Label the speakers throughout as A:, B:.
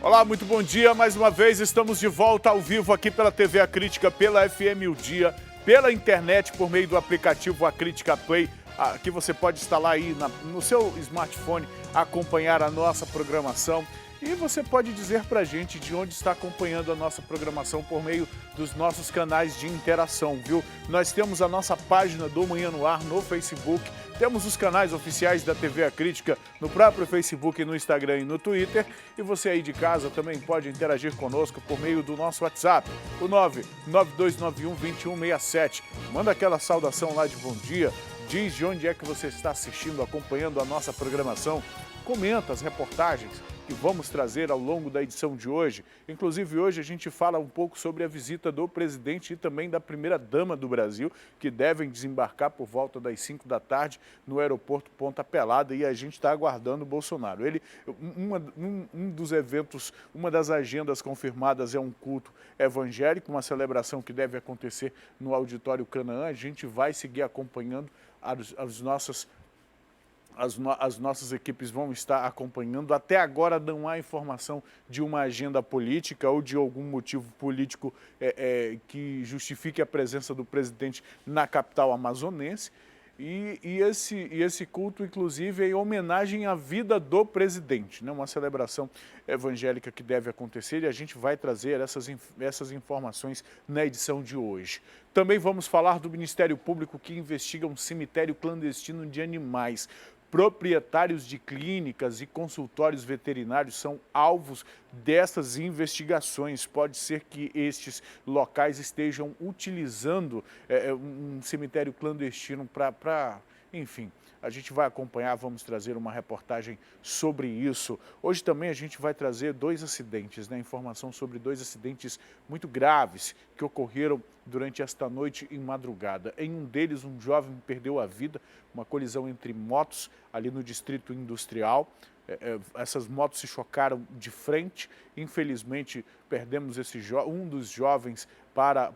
A: Olá, muito bom dia. Mais uma vez estamos de volta ao vivo aqui pela TV A Crítica, pela FM O Dia, pela internet por meio do aplicativo A Crítica Play, que você pode instalar aí no seu smartphone, acompanhar a nossa programação. E você pode dizer pra gente de onde está acompanhando a nossa programação por meio dos nossos canais de interação, viu? Nós temos a nossa página do Manhã no Ar no Facebook, temos os canais oficiais da TV A Crítica no próprio Facebook, no Instagram e no Twitter. E você aí de casa também pode interagir conosco por meio do nosso WhatsApp, o 992912167. Manda aquela saudação lá de bom dia, diz de onde é que você está assistindo, acompanhando a nossa programação. Comenta as reportagens que vamos trazer ao longo da edição de hoje. Inclusive, hoje a gente fala um pouco sobre a visita do presidente e também da primeira-dama do Brasil, que devem desembarcar por volta das 5 da tarde no aeroporto Ponta Pelada, e a gente está aguardando o Bolsonaro. Um dos eventos, uma das agendas confirmadas é um culto evangélico, uma celebração que deve acontecer no Auditório Canaã. A gente vai seguir acompanhando as nossas equipes vão estar acompanhando. Até agora não há informação de uma agenda política ou de algum motivo político que justifique a presença do presidente na capital amazonense. E esse culto, inclusive, é em homenagem à vida do presidente, né? Uma celebração evangélica que deve acontecer, e a gente vai trazer essas informações na edição de hoje. Também vamos falar do Ministério Público, que investiga um cemitério clandestino de animais. Proprietários de clínicas e consultórios veterinários são alvos dessas investigações. Pode ser que estes locais estejam utilizando um cemitério clandestino enfim, a gente vai acompanhar, vamos trazer uma reportagem sobre isso. Hoje também a gente vai trazer dois acidentes, né? Informação sobre dois acidentes muito graves que ocorreram durante esta noite e madrugada. Em um deles, um jovem perdeu a vida, uma colisão entre motos ali no Distrito Industrial. Essas motos se chocaram de frente. Infelizmente, perdemos um dos jovens para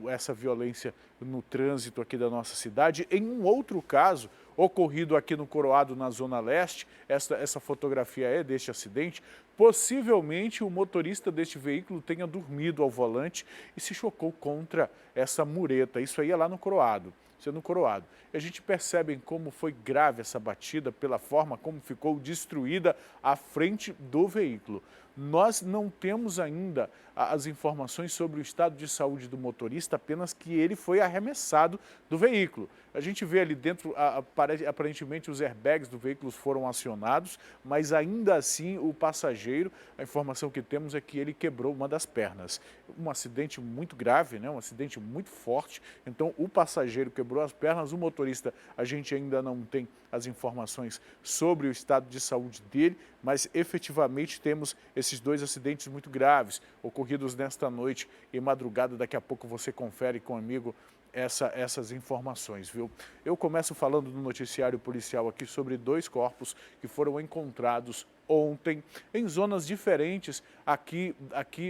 A: essa violência no trânsito aqui da nossa cidade. Em um outro caso, ocorrido aqui no Coroado, na Zona Leste, essa fotografia é deste acidente. Possivelmente o motorista deste veículo tenha dormido ao volante e se chocou contra essa mureta. Isso aí é lá no Coroado. Isso é no Coroado. E a gente percebe como foi grave essa batida, pela forma como ficou destruída a frente do veículo. Nós não temos ainda as informações sobre o estado de saúde do motorista, apenas que ele foi arremessado do veículo. A gente vê ali dentro, aparentemente os airbags do veículo foram acionados, mas ainda assim o passageiro, a informação que temos é que ele quebrou uma das pernas. Um acidente muito grave, né? Um acidente muito forte. Então o passageiro quebrou as pernas, o motorista a gente ainda não tem as informações sobre o estado de saúde dele, mas efetivamente temos esses dois acidentes muito graves ocorridos nesta noite e madrugada. Daqui a pouco você confere comigo essas informações, viu? Eu começo falando no noticiário policial aqui sobre dois corpos que foram encontrados ontem em zonas diferentes aqui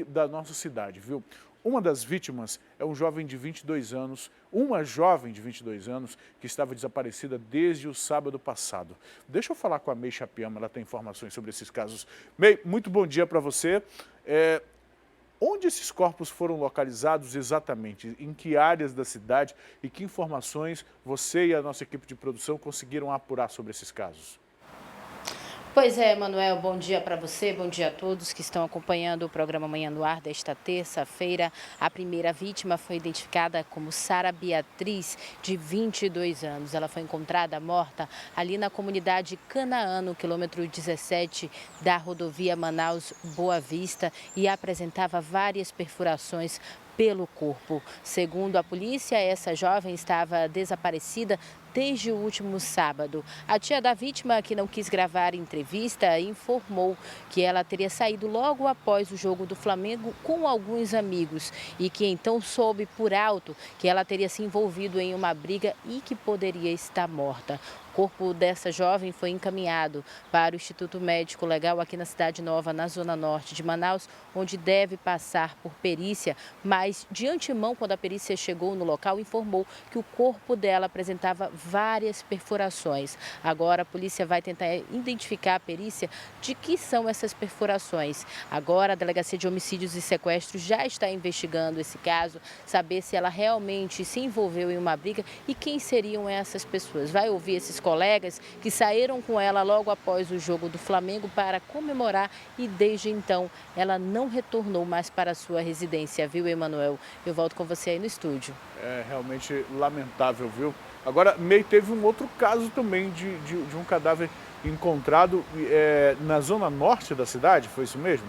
A: da nossa cidade, viu? Uma das vítimas é um jovem de 22 anos, uma jovem de 22 anos que estava desaparecida desde o sábado passado. Deixa eu falar com a May Chapiama, ela tem informações sobre esses casos. May, muito bom dia para você. Onde esses corpos foram localizados exatamente? Em que áreas da cidade? E que informações você e a nossa equipe de produção conseguiram apurar sobre esses casos?
B: Pois é, Manuel, bom dia para você, bom dia a todos que estão acompanhando o programa Manhã no Ar desta terça-feira. A primeira vítima foi identificada como Sara Beatriz, de 22 anos. Ela foi encontrada morta ali na comunidade Canaã, no quilômetro 17 da rodovia Manaus-Boa Vista, e apresentava várias perfurações pelo corpo. Segundo a polícia, essa jovem estava desaparecida desde o último sábado. A tia da vítima, que não quis gravar entrevista, informou que ela teria saído logo após o jogo do Flamengo com alguns amigos e que então soube por alto que ela teria se envolvido em uma briga e que poderia estar morta. corpo dessa jovem foi encaminhado para o Instituto Médico Legal aqui na Cidade Nova, na zona norte de Manaus, onde deve passar por perícia, mas de antemão, quando a perícia chegou no local, informou que o corpo dela apresentava várias perfurações. Agora a polícia vai tentar identificar a perícia de que são essas perfurações. Agora a Delegacia de Homicídios e Sequestros já está investigando esse caso, saber se ela realmente se envolveu em uma briga e quem seriam essas pessoas. Vai ouvir esses colegas que saíram com ela logo após o jogo do Flamengo para comemorar e desde então ela não retornou mais para a sua residência, viu, Emanuel? Eu volto com você aí no estúdio.
A: É realmente lamentável, viu? Agora, teve um outro caso também de um cadáver encontrado na zona norte da cidade, foi isso mesmo?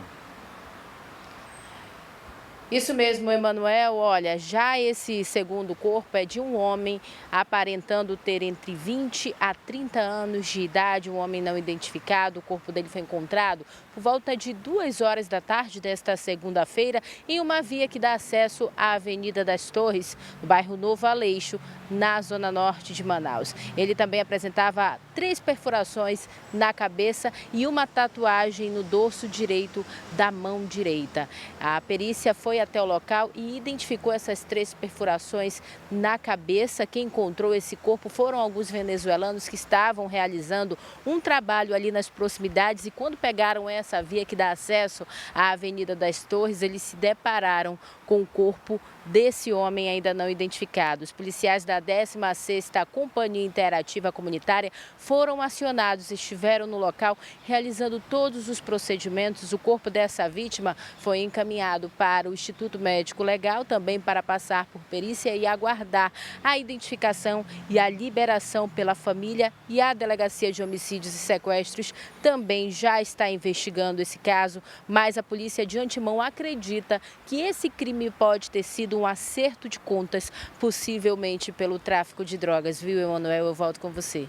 B: Isso mesmo, Emanuel. Olha, já esse segundo corpo é de um homem aparentando ter entre 20 a 30 anos de idade, um homem não identificado. O corpo dele foi encontrado por volta de 2 horas da tarde desta segunda-feira em uma via que dá acesso à Avenida das Torres, no bairro Novo Aleixo, na zona norte de Manaus. Ele também apresentava 3 perfurações na cabeça e uma tatuagem no dorso direito da mão direita. A perícia foi até o local e identificou essas 3 perfurações na cabeça. Quem encontrou esse corpo foram alguns venezuelanos que estavam realizando um trabalho ali nas proximidades e quando pegaram essa via que dá acesso à Avenida das Torres, eles se depararam com o corpo desse homem ainda não identificado. Os policiais da 16ª Companhia Interativa Comunitária foram acionados, estiveram no local realizando todos os procedimentos. O corpo dessa vítima foi encaminhado para o Instituto Médico Legal, também para passar por perícia e aguardar a identificação e a liberação pela família, e a Delegacia de Homicídios e Sequestros também já está investigando esse caso, mas a polícia de antemão acredita que esse crime pode ter sido um acerto de contas, possivelmente pelo tráfico de drogas. Viu, Emanuel? Eu volto com você.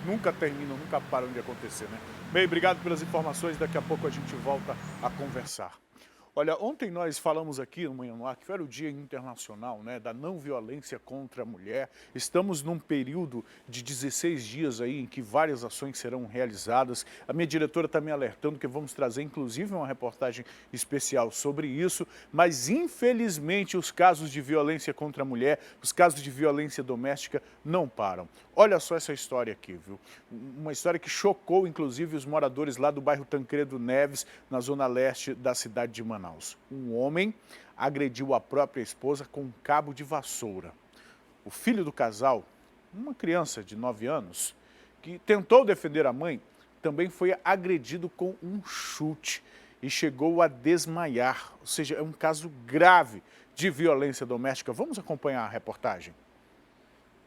A: Nunca terminam, nunca param de acontecer, né? Bem, obrigado pelas informações. Daqui a pouco a gente volta a conversar. Olha, ontem nós falamos aqui no Manhã no Ar que era o Dia Internacional, né, da Não Violência contra a Mulher. Estamos num período de 16 dias aí em que várias ações serão realizadas. A minha diretora está me alertando que vamos trazer inclusive uma reportagem especial sobre isso, mas infelizmente os casos de violência contra a mulher, os casos de violência doméstica não param. Olha só essa história aqui, viu? Uma história que chocou inclusive os moradores lá do bairro Tancredo Neves, na zona leste da cidade de Manaus. Um homem agrediu a própria esposa com um cabo de vassoura. O filho do casal, uma criança de 9 anos, que tentou defender a mãe, também foi agredido com um chute e chegou a desmaiar. Ou seja, é um caso grave de violência doméstica. Vamos acompanhar a reportagem.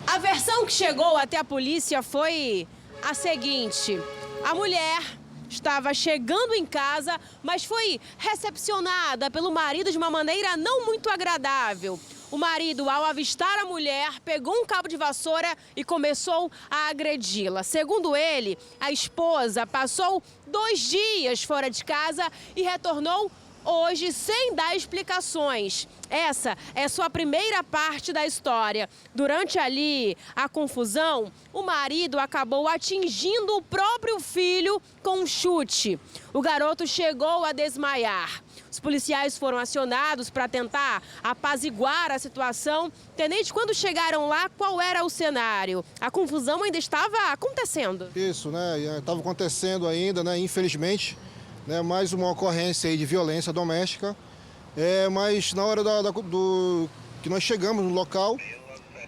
C: A versão que chegou até a polícia foi a seguinte: a mulher estava chegando em casa, mas foi recepcionada pelo marido de uma maneira não muito agradável. O marido, ao avistar a mulher, pegou um cabo de vassoura e começou a agredi-la. Segundo ele, a esposa passou 2 dias fora de casa e retornou hoje sem dar explicações. Essa é só a primeira parte da história. Durante ali a confusão, o marido acabou atingindo o próprio filho com um chute. O garoto chegou a desmaiar. Os policiais foram acionados para tentar apaziguar a situação. Tenente, quando chegaram lá, qual era o cenário? A confusão ainda estava acontecendo.
D: Isso, né? Estava acontecendo ainda, né? Infelizmente. Mais uma ocorrência aí de violência doméstica, mas na hora que nós chegamos no local,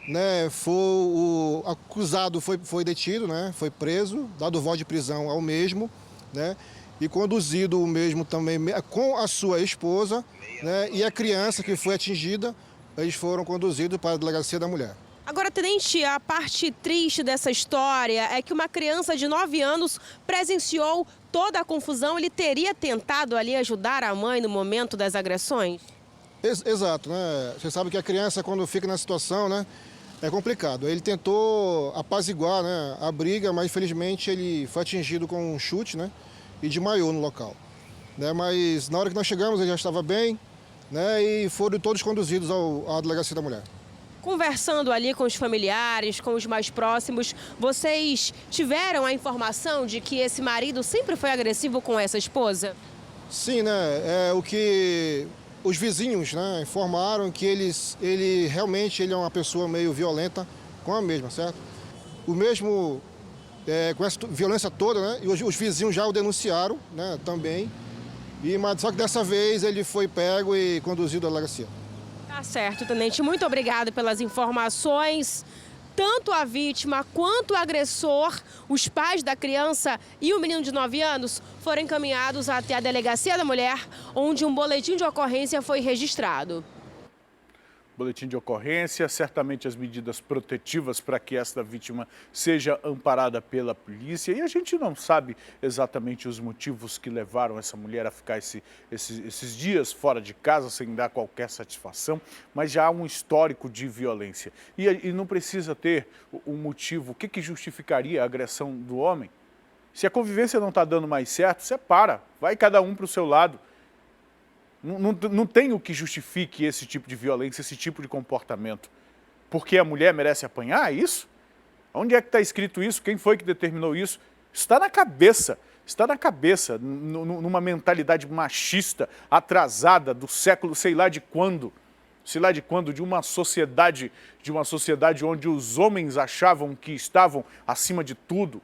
D: né, o acusado foi detido, né, foi preso, dado voz de prisão ao mesmo, né, e conduzido o mesmo também com a sua esposa, né, e a criança que foi atingida, eles foram conduzidos para a Delegacia da Mulher.
C: Agora, tenente, a parte triste dessa história é que uma criança de 9 anos presenciou toda a confusão. Ele teria tentado ali ajudar a mãe no momento das agressões?
D: Exato, né? Você sabe que a criança, quando fica na situação, né, é complicado. Ele tentou apaziguar, né, a briga, mas infelizmente ele foi atingido com um chute, né, e desmaiou no local. Né? Mas na hora que nós chegamos ele já estava bem, né, e foram todos conduzidos à Delegacia da Mulher.
C: Conversando ali com os familiares, com os mais próximos, vocês tiveram a informação de que esse marido sempre foi agressivo com essa esposa?
D: Sim, né? O que os vizinhos, né, informaram que ele realmente é uma pessoa meio violenta com a mesma, certo? O mesmo, com essa violência toda, né? E os vizinhos já o denunciaram, né, também. Mas só que dessa vez ele foi pego e conduzido à delegacia.
C: Tá certo, tenente. Muito obrigado pelas informações. Tanto a vítima quanto o agressor, os pais da criança e o menino de 9 anos foram encaminhados até a Delegacia da Mulher, onde um boletim de ocorrência foi registrado.
A: Boletim de ocorrência, certamente as medidas protetivas para que esta vítima seja amparada pela polícia. E a gente não sabe exatamente os motivos que levaram essa mulher a ficar esses dias fora de casa sem dar qualquer satisfação, mas já há um histórico de violência. E não precisa ter um motivo. O que justificaria a agressão do homem? Se a convivência não está dando mais certo, separa, vai cada um para o seu lado. Não tem o que justifique esse tipo de violência, esse tipo de comportamento. Porque a mulher merece apanhar, é isso? Onde é que está escrito isso? Quem foi que determinou isso? Está na cabeça, numa mentalidade machista, atrasada, do século sei lá de quando, de uma sociedade onde os homens achavam que estavam acima de tudo.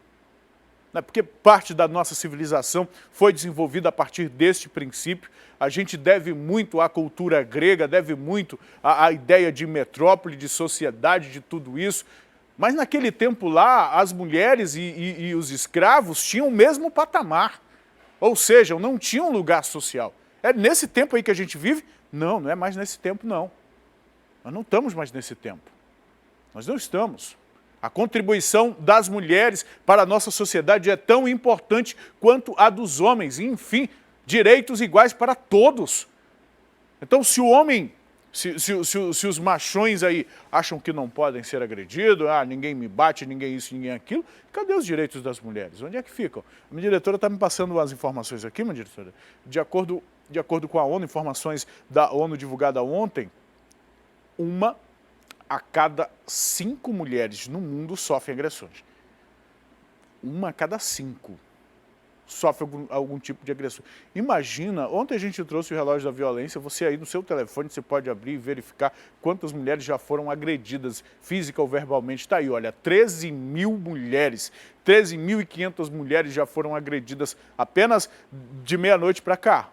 A: Porque parte da nossa civilização foi desenvolvida a partir deste princípio. A gente deve muito à cultura grega, deve muito à ideia de metrópole, de sociedade, de tudo isso. Mas naquele tempo lá, as mulheres e os escravos tinham o mesmo patamar. Ou seja, não tinham lugar social. É nesse tempo aí que a gente vive? Não é mais nesse tempo, não. Nós não estamos mais nesse tempo. Nós não estamos. A contribuição das mulheres para a nossa sociedade é tão importante quanto a dos homens. E, enfim, direitos iguais para todos. Então, se o homem, se os machões aí acham que não podem ser agredidos, ninguém me bate, ninguém isso, ninguém aquilo, cadê os direitos das mulheres? Onde é que ficam? A minha diretora está me passando as informações aqui, minha diretora. De acordo com a ONU, informações da ONU divulgada ontem, 1 a cada 5 mulheres no mundo sofrem agressões. 1 a cada 5 sofre algum tipo de agressão. Imagina, ontem a gente trouxe o relógio da violência, você aí no seu telefone, você pode abrir e verificar quantas mulheres já foram agredidas física ou verbalmente. Está aí, olha, 13 mil mulheres, 13.500 mulheres já foram agredidas apenas de meia-noite para cá.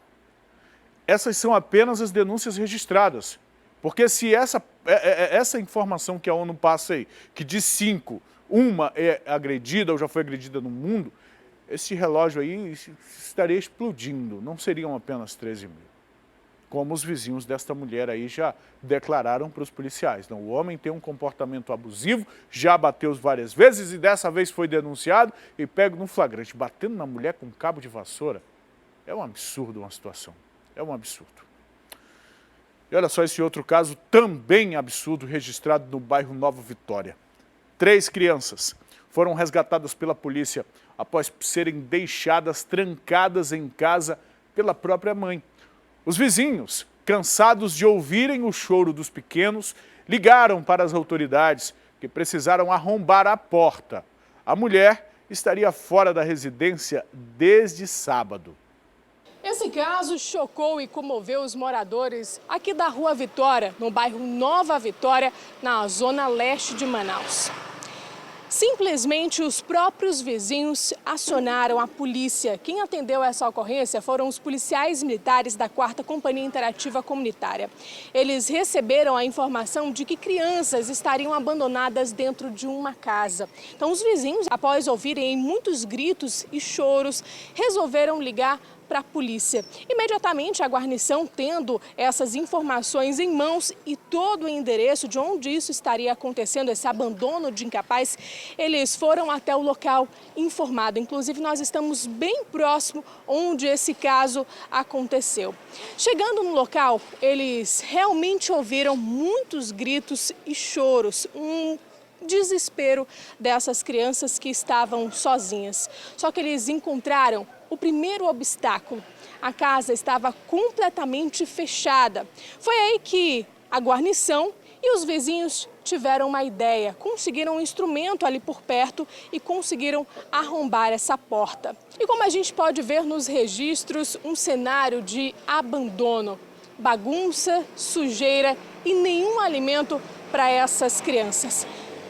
A: Essas são apenas as denúncias registradas. Porque se essa informação que a ONU passa aí, que de 5, 1 é agredida ou já foi agredida no mundo, esse relógio aí estaria explodindo, não seriam apenas 13 mil. Como os vizinhos desta mulher aí já declararam para os policiais. Não, o homem tem um comportamento abusivo, já bateu várias vezes e dessa vez foi denunciado e pego no flagrante. Batendo na mulher com um cabo de vassoura é um absurdo uma situação, é um absurdo. E olha só esse outro caso também absurdo registrado no bairro Nova Vitória. 3 crianças foram resgatadas pela polícia após serem deixadas trancadas em casa pela própria mãe. Os vizinhos, cansados de ouvirem o choro dos pequenos, ligaram para as autoridades que precisaram arrombar a porta. A mulher estaria fora da residência desde sábado.
E: Esse caso chocou e comoveu os moradores aqui da Rua Vitória, no bairro Nova Vitória, na zona leste de Manaus. Simplesmente os próprios vizinhos acionaram a polícia. Quem atendeu essa ocorrência foram os policiais militares da 4ª Companhia Interativa Comunitária. Eles receberam a informação de que crianças estariam abandonadas dentro de uma casa. Então os vizinhos, após ouvirem muitos gritos e choros, resolveram ligar para a polícia. Imediatamente a guarnição, tendo essas informações em mãos e todo o endereço de onde isso estaria acontecendo, esse abandono de incapaz, eles foram até o local informado. Inclusive nós estamos bem próximo onde esse caso aconteceu. Chegando no local, eles realmente ouviram muitos gritos e choros, desespero dessas crianças que estavam sozinhas. Só que eles encontraram o primeiro obstáculo. A casa estava completamente fechada. Foi aí que a guarnição e os vizinhos tiveram uma ideia, conseguiram um instrumento ali por perto e conseguiram arrombar essa porta. E como a gente pode ver nos registros, um cenário de abandono, bagunça, sujeira e nenhum alimento para essas crianças.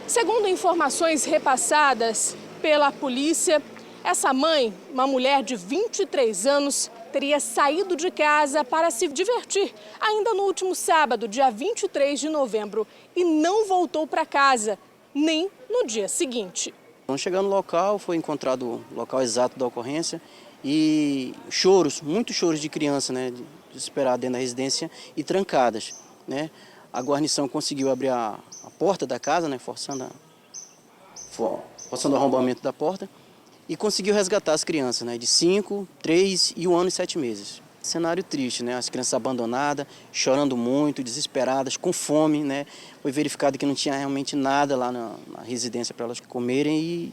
E: Segundo informações repassadas pela polícia, essa mãe, uma mulher de 23 anos, teria saído de casa para se divertir ainda no último sábado, dia 23 de novembro, e não voltou para casa, nem no dia seguinte.
F: Então, chegando no local, foi encontrado o local exato da ocorrência e choros, muitos choros de criança, né, desesperada dentro da residência e trancadas, né. A guarnição conseguiu abrir a porta da casa, né, forçando o arrombamento da porta, e conseguiu resgatar as crianças, né, de 5, 3 e 1 ano e 7 meses. Cenário triste, né, as crianças abandonadas, chorando muito, desesperadas, com fome, né. Foi verificado que não tinha realmente nada lá na residência para elas comerem e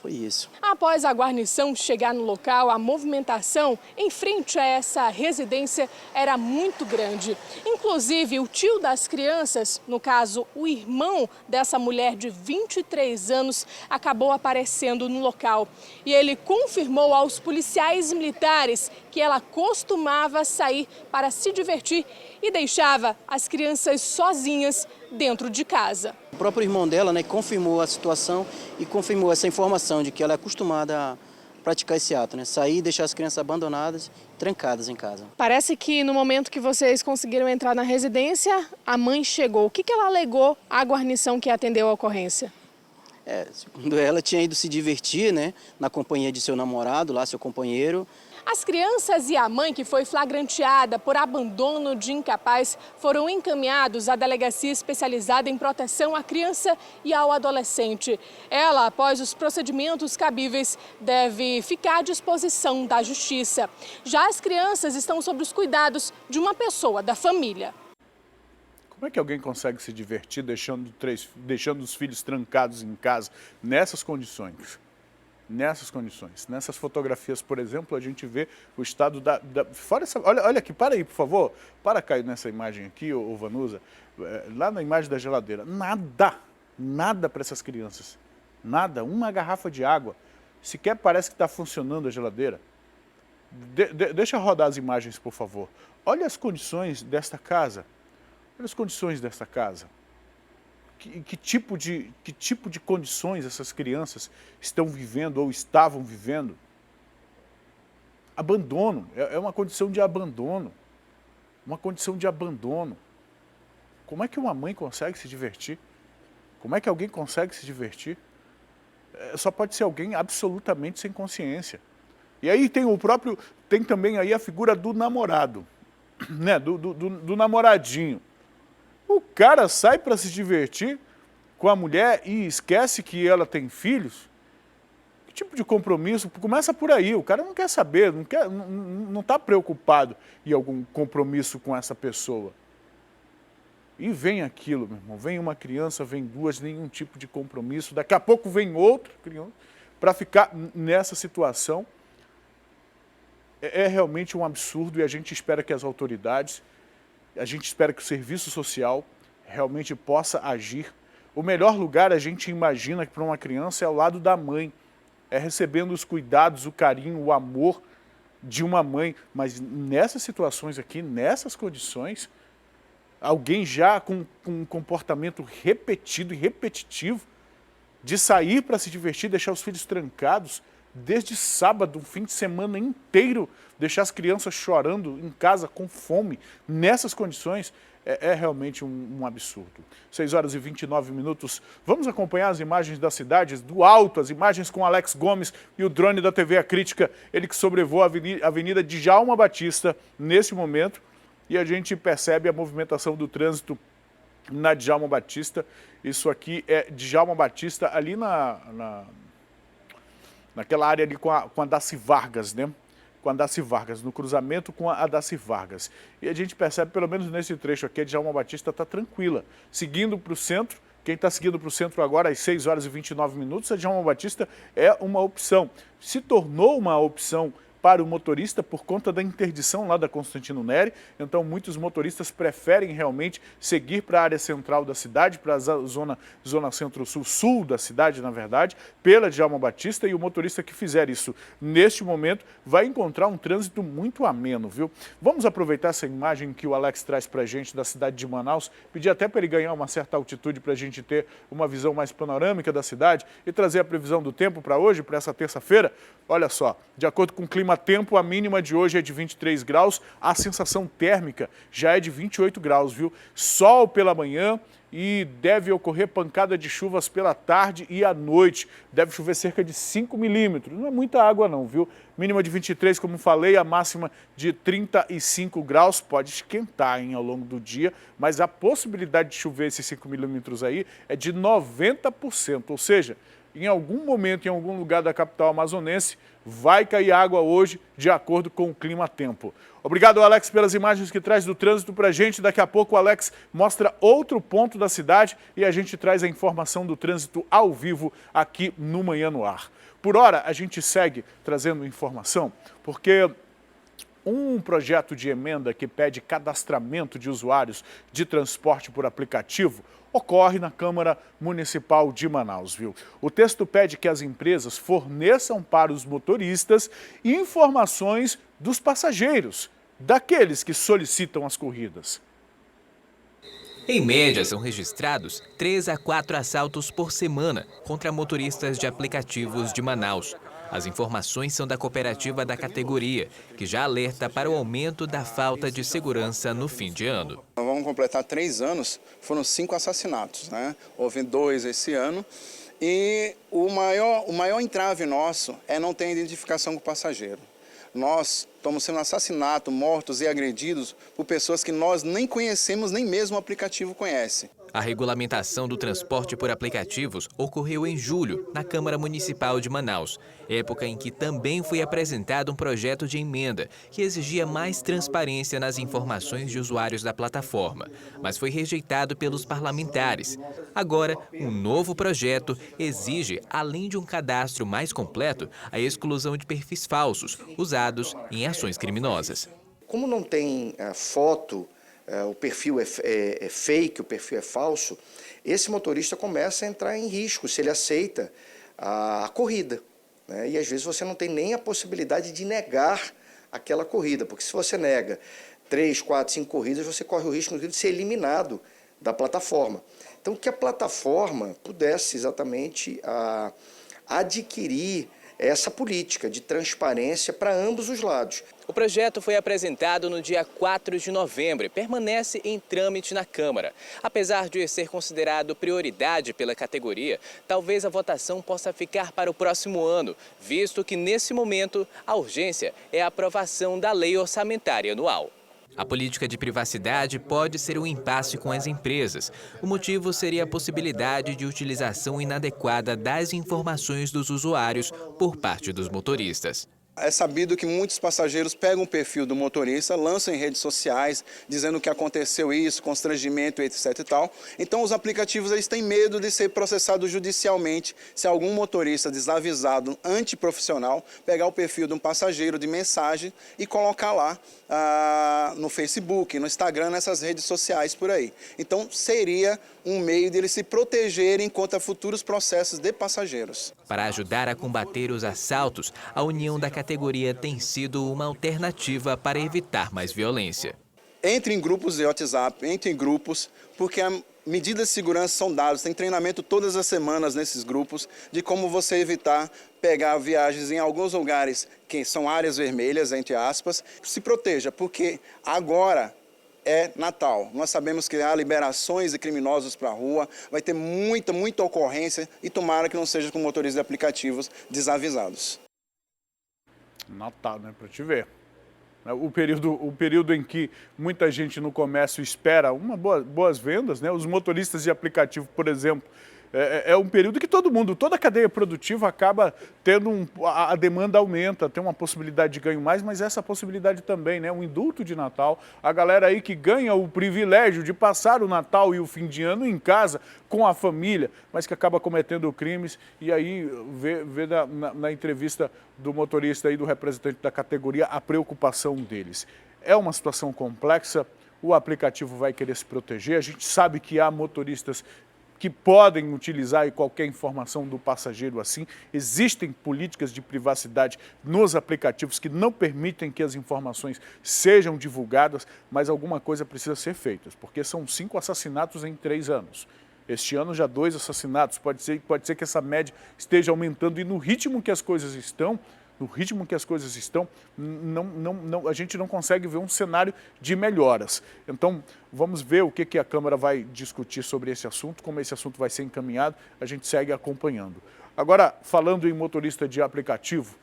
F: foi isso.
E: Após a guarnição chegar no local, a movimentação em frente a essa residência era muito grande. Inclusive, o tio das crianças, no caso, o irmão dessa mulher de 23 anos, acabou aparecendo no local. E ele confirmou aos policiais militares que ela costumava sair para se divertir e deixava as crianças sozinhas dentro de casa.
F: O próprio irmão dela, né, confirmou a situação e confirmou essa informação de que ela é acostumada a praticar esse ato, né, sair e deixar as crianças abandonadas, trancadas em casa.
E: Parece que no momento que vocês conseguiram entrar na residência, a mãe chegou. O que ela alegou à guarnição que atendeu a ocorrência?
F: Segundo ela, tinha ido se divertir, né, na companhia de seu namorado, lá, seu companheiro.
E: As crianças e a mãe, que foi flagranteada por abandono de incapaz, foram encaminhados à delegacia especializada em proteção à criança e ao adolescente. Ela, após os procedimentos cabíveis, deve ficar à disposição da justiça. Já as crianças estão sob os cuidados de uma pessoa da família.
A: Como é que alguém consegue se divertir deixando os filhos trancados em casa nessas condições? Nessas fotografias, por exemplo, a gente vê o estado fora essa, olha aqui, para aí, por favor. Para cair nessa imagem aqui, ô Vanusa, lá na imagem da geladeira. Nada para essas crianças. Nada, uma garrafa de água. Sequer parece que está funcionando a geladeira. Deixa rodar as imagens, por favor. Olha as condições desta casa. Olha as condições desta casa. Que tipo de condições essas crianças estão vivendo ou estavam vivendo? Abandono, é uma condição de abandono. Uma condição de abandono. Como é que uma mãe consegue se divertir? Como é que alguém consegue se divertir? Só pode ser alguém absolutamente sem consciência. E aí tem também aí a figura do namorado, né? do namoradinho. O cara sai para se divertir com a mulher e esquece que ela tem filhos? Que tipo de compromisso? Começa por aí, o cara não quer saber, não está preocupado em algum compromisso com essa pessoa. E vem aquilo, meu irmão, vem uma criança, vem duas, nenhum tipo de compromisso, daqui a pouco vem outra criança para ficar nessa situação. É realmente um absurdo e a gente espera que as autoridades, a gente espera que o serviço social realmente possa agir. O melhor lugar, a gente imagina que para uma criança é ao lado da mãe, é recebendo os cuidados, o carinho, o amor de uma mãe. Mas nessas situações aqui, nessas condições, alguém já com um comportamento repetido e repetitivo de sair para se divertir, deixar os filhos trancados, desde sábado, um fim de semana inteiro, deixar as crianças chorando em casa com fome, nessas condições, é realmente um absurdo. 6h29. Vamos acompanhar as imagens das cidades, do alto, as imagens com Alex Gomes e o drone da TV A Crítica, ele que sobrevoa a Avenida Djalma Batista nesse momento, e a gente percebe a movimentação do trânsito na Djalma Batista. Isso aqui é Djalma Batista, ali naquela área ali com a Daci Vargas, né? Com a Daci Vargas, no cruzamento com a Daci Vargas. E a gente percebe, pelo menos nesse trecho aqui, a Djalma Batista está tranquila. Seguindo para o centro, quem está seguindo para o centro agora às 6h29, a Djalma Batista é uma opção. Se tornou uma opção para o motorista por conta da interdição lá da Constantino Neri. Então muitos motoristas preferem realmente seguir para a área central da cidade, para a zona centro-sul da cidade, na verdade, pela Djalma Batista, e o motorista que fizer isso neste momento vai encontrar um trânsito muito ameno, viu? Vamos aproveitar essa imagem que o Alex traz para a gente da cidade de Manaus, pedir até para ele ganhar uma certa altitude para a gente ter uma visão mais panorâmica da cidade e trazer a previsão do tempo para hoje, para essa terça-feira. Olha só, de acordo com o clima-tempo, a mínima de hoje é de 23 graus, a sensação térmica já é de 28 graus, viu? Sol pela manhã e deve ocorrer pancada de chuvas pela tarde e à noite. Deve chover cerca de 5 milímetros, não é muita água não, viu? Mínima de 23, como falei, a máxima de 35 graus, pode esquentar ao longo do dia, mas a possibilidade de chover esses 5 milímetros aí é de 90%, ou seja, em algum momento, em algum lugar da capital amazonense, vai cair água hoje, de acordo com o clima-tempo. Obrigado, Alex, pelas imagens que traz do trânsito para a gente. Daqui a pouco o Alex mostra outro ponto da cidade e a gente traz a informação do trânsito ao vivo aqui no Manhã no Ar. Por hora, a gente segue trazendo informação, porque um projeto de emenda que pede cadastramento de usuários de transporte por aplicativo ocorre na Câmara Municipal de Manaus, viu? O texto pede que as empresas forneçam para os motoristas informações dos passageiros, daqueles que solicitam as corridas.
G: Em média, são registrados 3 a 4 assaltos por semana contra motoristas de aplicativos de Manaus. As informações são da cooperativa da categoria, que já alerta para o aumento da falta de segurança no fim de ano.
H: Vamos completar 3 anos, foram 5 assassinatos, né? Houve 2 esse ano. E o maior entrave nosso é não ter identificação com o passageiro. Nós estamos sendo assassinados, mortos e agredidos por pessoas que nós nem conhecemos, nem mesmo o aplicativo conhece.
G: A regulamentação do transporte por aplicativos ocorreu em julho, na Câmara Municipal de Manaus, época em que também foi apresentado um projeto de emenda que exigia mais transparência nas informações de usuários da plataforma, mas foi rejeitado pelos parlamentares. Agora, um novo projeto exige, além de um cadastro mais completo, a exclusão de perfis falsos, usados em ações criminosas.
I: Como não tem foto, o perfil é fake, o perfil é falso, esse motorista começa a entrar em risco se ele aceita a corrida, né? E às vezes você não tem nem a possibilidade de negar aquela corrida, porque se você nega 3, 4, 5 corridas, você corre o risco de ser eliminado da plataforma. Então, que a plataforma pudesse exatamente adquirir essa política de transparência para ambos os lados.
G: O projeto foi apresentado no dia 4 de novembro e permanece em trâmite na Câmara. Apesar de ser considerado prioridade pela categoria, talvez a votação possa ficar para o próximo ano, visto que, nesse momento, a urgência é a aprovação da Lei Orçamentária Anual. A política de privacidade pode ser um impasse com as empresas. O motivo seria a possibilidade de utilização inadequada das informações dos usuários por parte dos motoristas.
H: É sabido que muitos passageiros pegam o perfil do motorista, lançam em redes sociais, dizendo que aconteceu isso, constrangimento, etc. e tal. Então, os aplicativos eles têm medo de ser processados judicialmente se algum motorista desavisado, antiprofissional, pegar o perfil de um passageiro de mensagem e colocar lá no Facebook, no Instagram, nessas redes sociais por aí. Então, seria um meio de eles se protegerem contra futuros processos de passageiros.
G: Para ajudar a combater os assaltos, a união da categoria tem sido uma alternativa para evitar mais violência.
H: Entre em grupos de WhatsApp, entre em grupos, porque as medidas de segurança são dadas, tem treinamento todas as semanas nesses grupos de como você evitar pegar viagens em alguns lugares que são áreas vermelhas, entre aspas. Se proteja, porque agora é Natal. Nós sabemos que há liberações de criminosos para a rua, vai ter muita ocorrência e tomara que não seja com motoristas de aplicativos desavisados.
A: Natal, né? Para te ver. O período em que muita gente no comércio espera boas vendas, né? Os motoristas de aplicativo, por exemplo, é um período que toda a cadeia produtiva acaba tendo a demanda aumenta, tem uma possibilidade de ganho mais, mas essa possibilidade também, né? Um indulto de Natal, a galera aí que ganha o privilégio de passar o Natal e o fim de ano em casa com a família, mas que acaba cometendo crimes, e aí vê na entrevista do motorista e do representante da categoria a preocupação deles. É uma situação complexa, o aplicativo vai querer se proteger, a gente sabe que há motoristas que podem utilizar qualquer informação do passageiro assim. Existem políticas de privacidade nos aplicativos que não permitem que as informações sejam divulgadas, mas alguma coisa precisa ser feita, porque são 5 assassinatos em 3 anos. Este ano já 2 assassinatos, pode ser que essa média esteja aumentando e no ritmo que as coisas estão, a gente não consegue ver um cenário de melhoras. Então, vamos ver o que a Câmara vai discutir sobre esse assunto, como esse assunto vai ser encaminhado, a gente segue acompanhando. Agora, falando em motorista de aplicativo,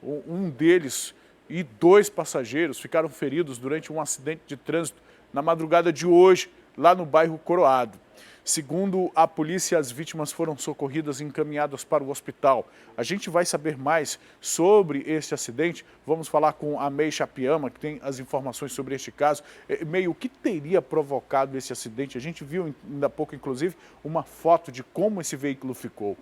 A: um deles e 2 passageiros ficaram feridos durante um acidente de trânsito na madrugada de hoje, lá no bairro Coroado. Segundo a polícia, as vítimas foram socorridas e encaminhadas para o hospital. A gente vai saber mais sobre este acidente. Vamos falar com a May Chapiama, que tem as informações sobre este caso. May, o que teria provocado esse acidente? A gente viu ainda há pouco, inclusive, uma foto de como esse veículo ficou.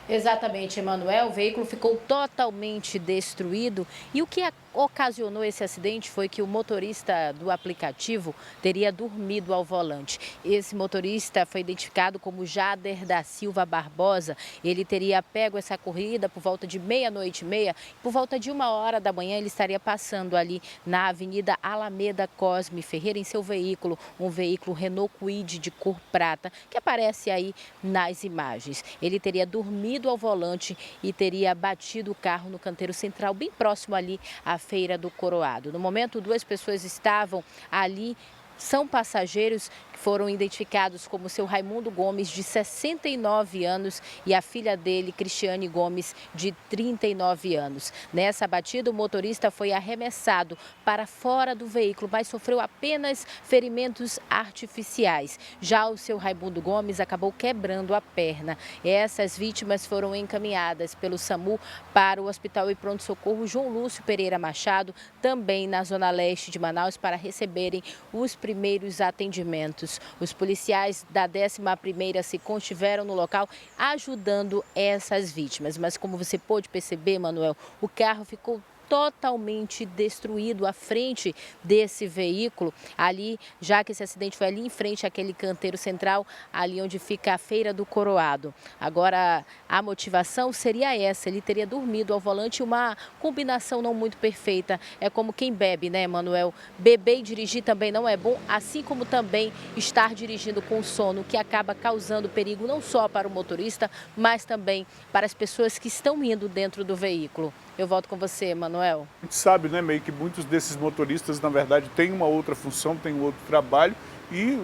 B: Exatamente, Emanuel. O veículo ficou totalmente destruído e o que ocasionou esse acidente foi que o motorista do aplicativo teria dormido ao volante. Esse motorista foi identificado como Jader da Silva Barbosa. Ele teria pego essa corrida por volta de 00:30. Por volta de 1h da manhã ele estaria passando ali na Avenida Alameda Cosme Ferreira em seu veículo, um veículo Renault Kwid de cor prata, que aparece aí nas imagens. Ele teria dormido ao volante e teria batido o carro no canteiro central, bem próximo ali à Feira do Coroado. No momento, 2 pessoas estavam ali, são passageiros que foram identificados como seu Raimundo Gomes, de 69 anos, e a filha dele, Cristiane Gomes, de 39 anos. Nessa batida, o motorista foi arremessado para fora do veículo, mas sofreu apenas ferimentos artificiais. Já o seu Raimundo Gomes acabou quebrando a perna. Essas vítimas foram encaminhadas pelo SAMU para o Hospital e Pronto-Socorro João Lúcio Pereira Machado, também na zona leste de Manaus, para receberem os primeiros atendimentos. Os policiais da 11ª SICOM estiveram no local ajudando essas vítimas. Mas como você pôde perceber, Manuel, o carro ficou totalmente destruído à frente desse veículo, ali, já que esse acidente foi ali em frente àquele canteiro central, ali onde fica a Feira do Coroado. Agora, a motivação seria essa, ele teria dormido ao volante, uma combinação não muito perfeita. É como quem bebe, né, Manuel? Beber e dirigir também não é bom, assim como também estar dirigindo com sono, que acaba causando perigo não só para o motorista, mas também para as pessoas que estão indo dentro do veículo. Eu volto com você, Manuel.
A: A gente sabe, né, May, que muitos desses motoristas, na verdade, têm uma outra função, têm um outro trabalho e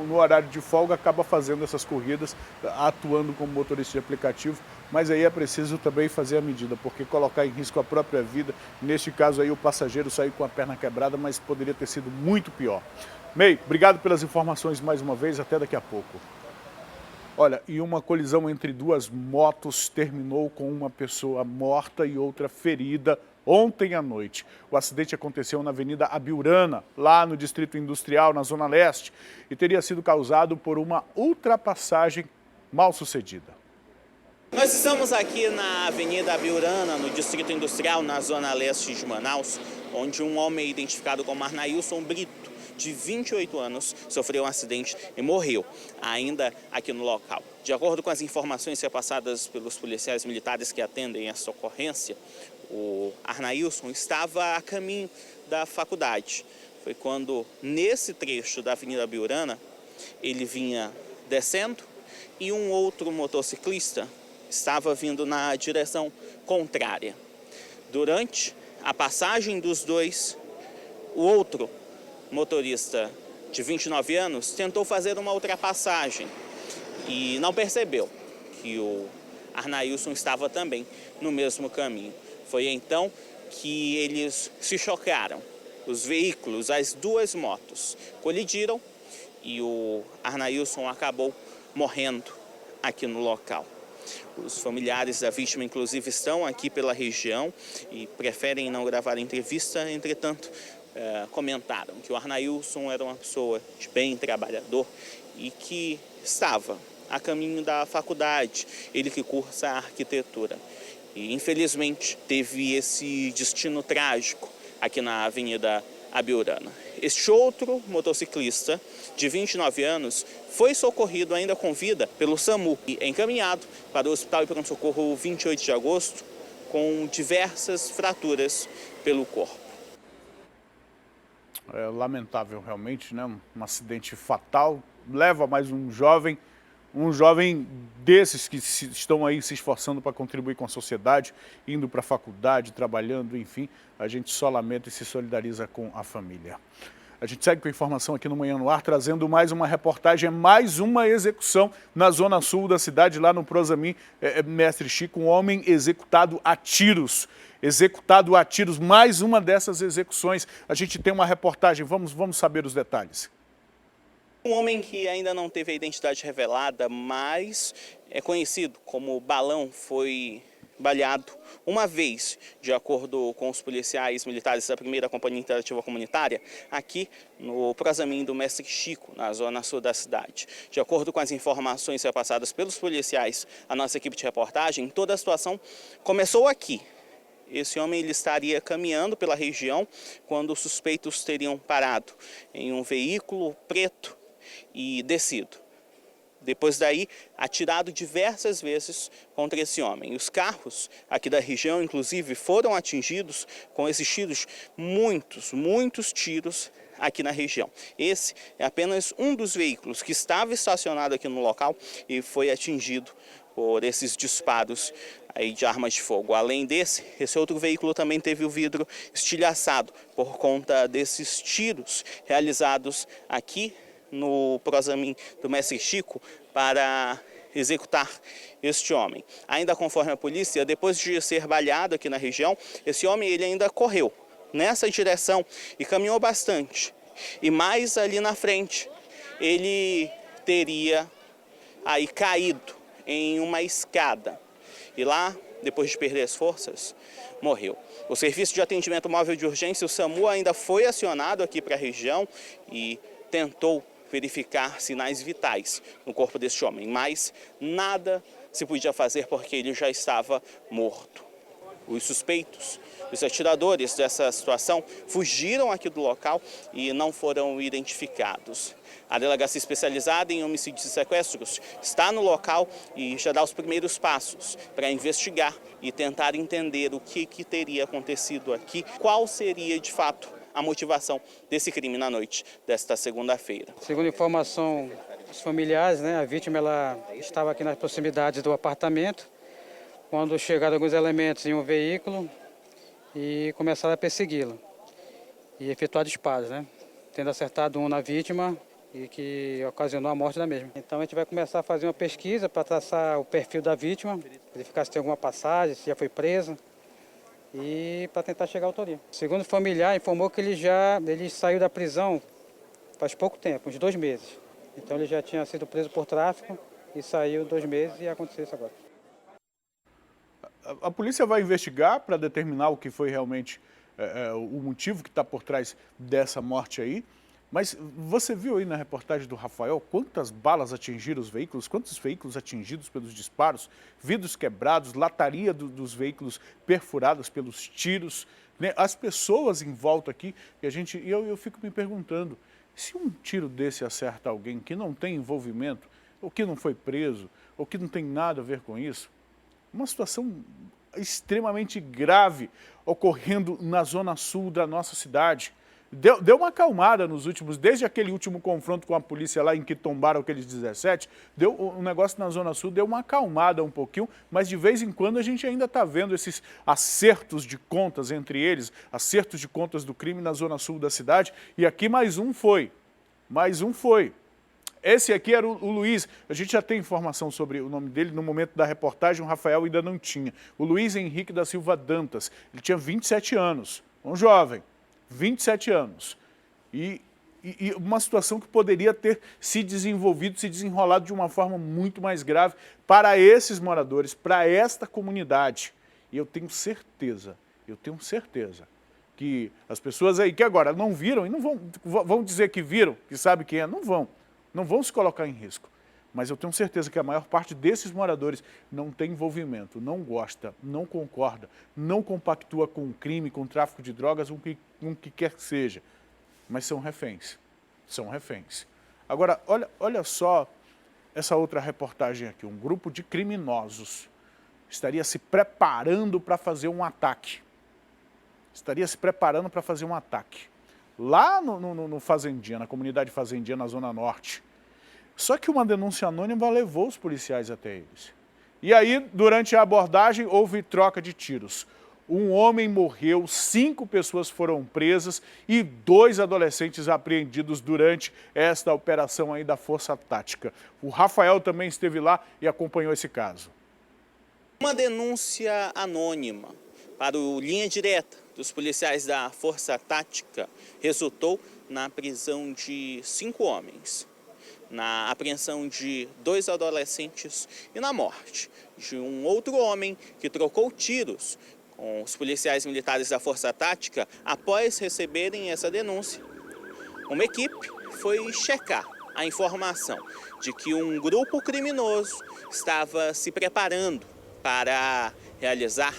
A: no horário de folga acaba fazendo essas corridas, atuando como motorista de aplicativo, mas aí é preciso também fazer a medida, porque colocar em risco a própria vida, neste caso aí o passageiro saiu com a perna quebrada, mas poderia ter sido muito pior. May, obrigado pelas informações mais uma vez, até daqui a pouco. Olha, e uma colisão entre 2 motos terminou com uma pessoa morta e outra ferida ontem à noite. O acidente aconteceu na Avenida Abiurana, lá no Distrito Industrial, na Zona Leste, e teria sido causado por uma ultrapassagem mal sucedida.
J: Nós estamos aqui na Avenida Abiurana, no Distrito Industrial, na Zona Leste de Manaus, onde um homem identificado como Arnailson Brito, de 28 anos, sofreu um acidente e morreu, ainda aqui no local. De acordo com as informações repassadas pelos policiais militares que atendem essa ocorrência, o Arnailson estava a caminho da faculdade. Foi quando, nesse trecho da Avenida Abiurana, ele vinha descendo e um outro motociclista estava vindo na direção contrária. Durante a passagem dos dois, o outro motorista de 29 anos tentou fazer uma ultrapassagem e não percebeu que o Arnailson estava também no mesmo caminho. Foi então que eles se chocaram. Os veículos, as 2 motos, colidiram e o Arnailson acabou morrendo aqui no local. Os familiares da vítima, inclusive, estão aqui pela região e preferem não gravar a entrevista. Entretanto, comentaram que o Arnailson era uma pessoa de bem, trabalhador e que estava a caminho da faculdade, ele que cursa arquitetura. E, infelizmente, teve esse destino trágico aqui na Avenida Abiurana. Este outro motociclista, de 29 anos, foi socorrido ainda com vida pelo SAMU e encaminhado para o Hospital e Pronto-Socorro 28 de agosto com diversas fraturas pelo corpo.
A: É lamentável realmente, né? Um acidente fatal, leva mais um jovem desses que estão aí se esforçando para contribuir com a sociedade, indo para a faculdade, trabalhando, enfim, a gente só lamenta e se solidariza com a família. A gente segue com a informação aqui no Manhã no Ar, trazendo mais uma reportagem, mais uma execução na zona sul da cidade, lá no Prosamin Mestre Chico, um homem executado a tiros. Executado a tiros, mais uma dessas execuções. A gente tem uma reportagem, vamos saber os detalhes.
J: Um homem que ainda não teve a identidade revelada, mas é conhecido como Balão, foi baleado uma vez, de acordo com os policiais militares da 1ª Companhia Interativa Comunitária, aqui no Prosamin do Mestre Chico, na zona sul da cidade. De acordo com as informações repassadas pelos policiais, a nossa equipe de reportagem, toda a situação começou aqui. Esse homem ele estaria caminhando pela região quando os suspeitos teriam parado em um veículo preto e descido. Depois daí, atirado diversas vezes contra esse homem. Os carros aqui da região, inclusive, foram atingidos com esses tiros, muitos tiros aqui na região. Esse é apenas um dos veículos que estava estacionado aqui no local e foi atingido por esses disparos aí de armas de fogo. Além desse, esse outro veículo também teve o vidro estilhaçado por conta desses tiros realizados aqui no Prosamin do Mestre Chico para executar este homem. Ainda conforme a polícia, depois de ser baleado aqui na região, esse homem ele ainda correu nessa direção e caminhou bastante. E mais ali na frente, ele teria aí caído em uma escada. E lá, depois de perder as forças, morreu. O Serviço de Atendimento Móvel de Urgência, o SAMU, ainda foi acionado aqui para a região e tentou verificar sinais vitais no corpo deste homem, mas nada se podia fazer porque ele já estava morto. Os suspeitos, os atiradores dessa situação fugiram aqui do local e não foram identificados. A Delegacia Especializada em Homicídios e Sequestros está no local e já dá os primeiros passos para investigar e tentar entender o que teria acontecido aqui, qual seria de fato a motivação desse crime na noite desta segunda-feira.
K: Segundo informação dos familiares, a vítima ela estava aqui nas proximidades do apartamento, quando chegaram alguns elementos em um veículo e começaram a persegui-la e efetuar disparos, tendo acertado um na vítima e que ocasionou a morte da mesma. Então a gente vai começar a fazer uma pesquisa para traçar o perfil da vítima, verificar se tem alguma passagem, se já foi presa, e para tentar chegar à autoria. Segundo o familiar, informou que ele saiu da prisão faz pouco tempo, uns 2 meses. Então ele já tinha sido preso por tráfico e saiu 2 meses e aconteceu isso agora.
A: A polícia vai investigar para determinar o que foi realmente o motivo que está por trás dessa morte aí. Mas você viu aí na reportagem do Rafael quantas balas atingiram os veículos, quantos veículos atingidos pelos disparos, vidros quebrados, lataria dos veículos perfuradas pelos tiros, as pessoas em volta aqui, e eu fico me perguntando, se um tiro desse acerta alguém que não tem envolvimento, ou que não foi preso, ou que não tem nada a ver com isso, uma situação extremamente grave ocorrendo na zona sul da nossa cidade. Deu uma acalmada nos últimos, desde aquele último confronto com a polícia lá em que tombaram aqueles 17, um negócio na Zona Sul deu uma acalmada um pouquinho, mas de vez em quando a gente ainda está vendo esses acertos de contas entre eles, acertos de contas do crime na Zona Sul da cidade, e aqui mais um foi. Esse aqui era o Luiz, a gente já tem informação sobre o nome dele, no momento da reportagem o Rafael ainda não tinha. O Luiz Henrique da Silva Dantas, ele tinha 27 anos, um jovem. 27 anos. E E uma situação que poderia ter se desenvolvido, se desenrolado de uma forma muito mais grave para esses moradores, para esta comunidade. E eu tenho certeza que as pessoas aí que agora não viram e não vão dizer que viram, que sabe quem é, não vão se colocar em risco. Mas eu tenho certeza que a maior parte desses moradores não tem envolvimento, não gosta, não concorda, não compactua com o crime, com o tráfico de drogas, com o que quer que seja. Mas são reféns. Agora, olha só essa outra reportagem aqui. Um grupo de criminosos estaria se preparando para fazer um ataque. Lá no Fazendinha, na comunidade Fazendinha, na Zona Norte. Só que uma denúncia anônima levou os policiais até eles. E aí, durante a abordagem, houve troca de tiros. Um homem morreu, 5 pessoas foram presas e 2 adolescentes apreendidos durante esta operação aí da Força Tática. O Rafael também esteve lá e acompanhou esse caso.
J: Uma denúncia anônima para o Linha Direta dos policiais da Força Tática resultou na prisão de 5 homens, na apreensão de 2 adolescentes e na morte de um outro homem que trocou tiros com os policiais militares da Força Tática após receberem essa denúncia. Uma equipe foi checar a informação de que um grupo criminoso estava se preparando para realizar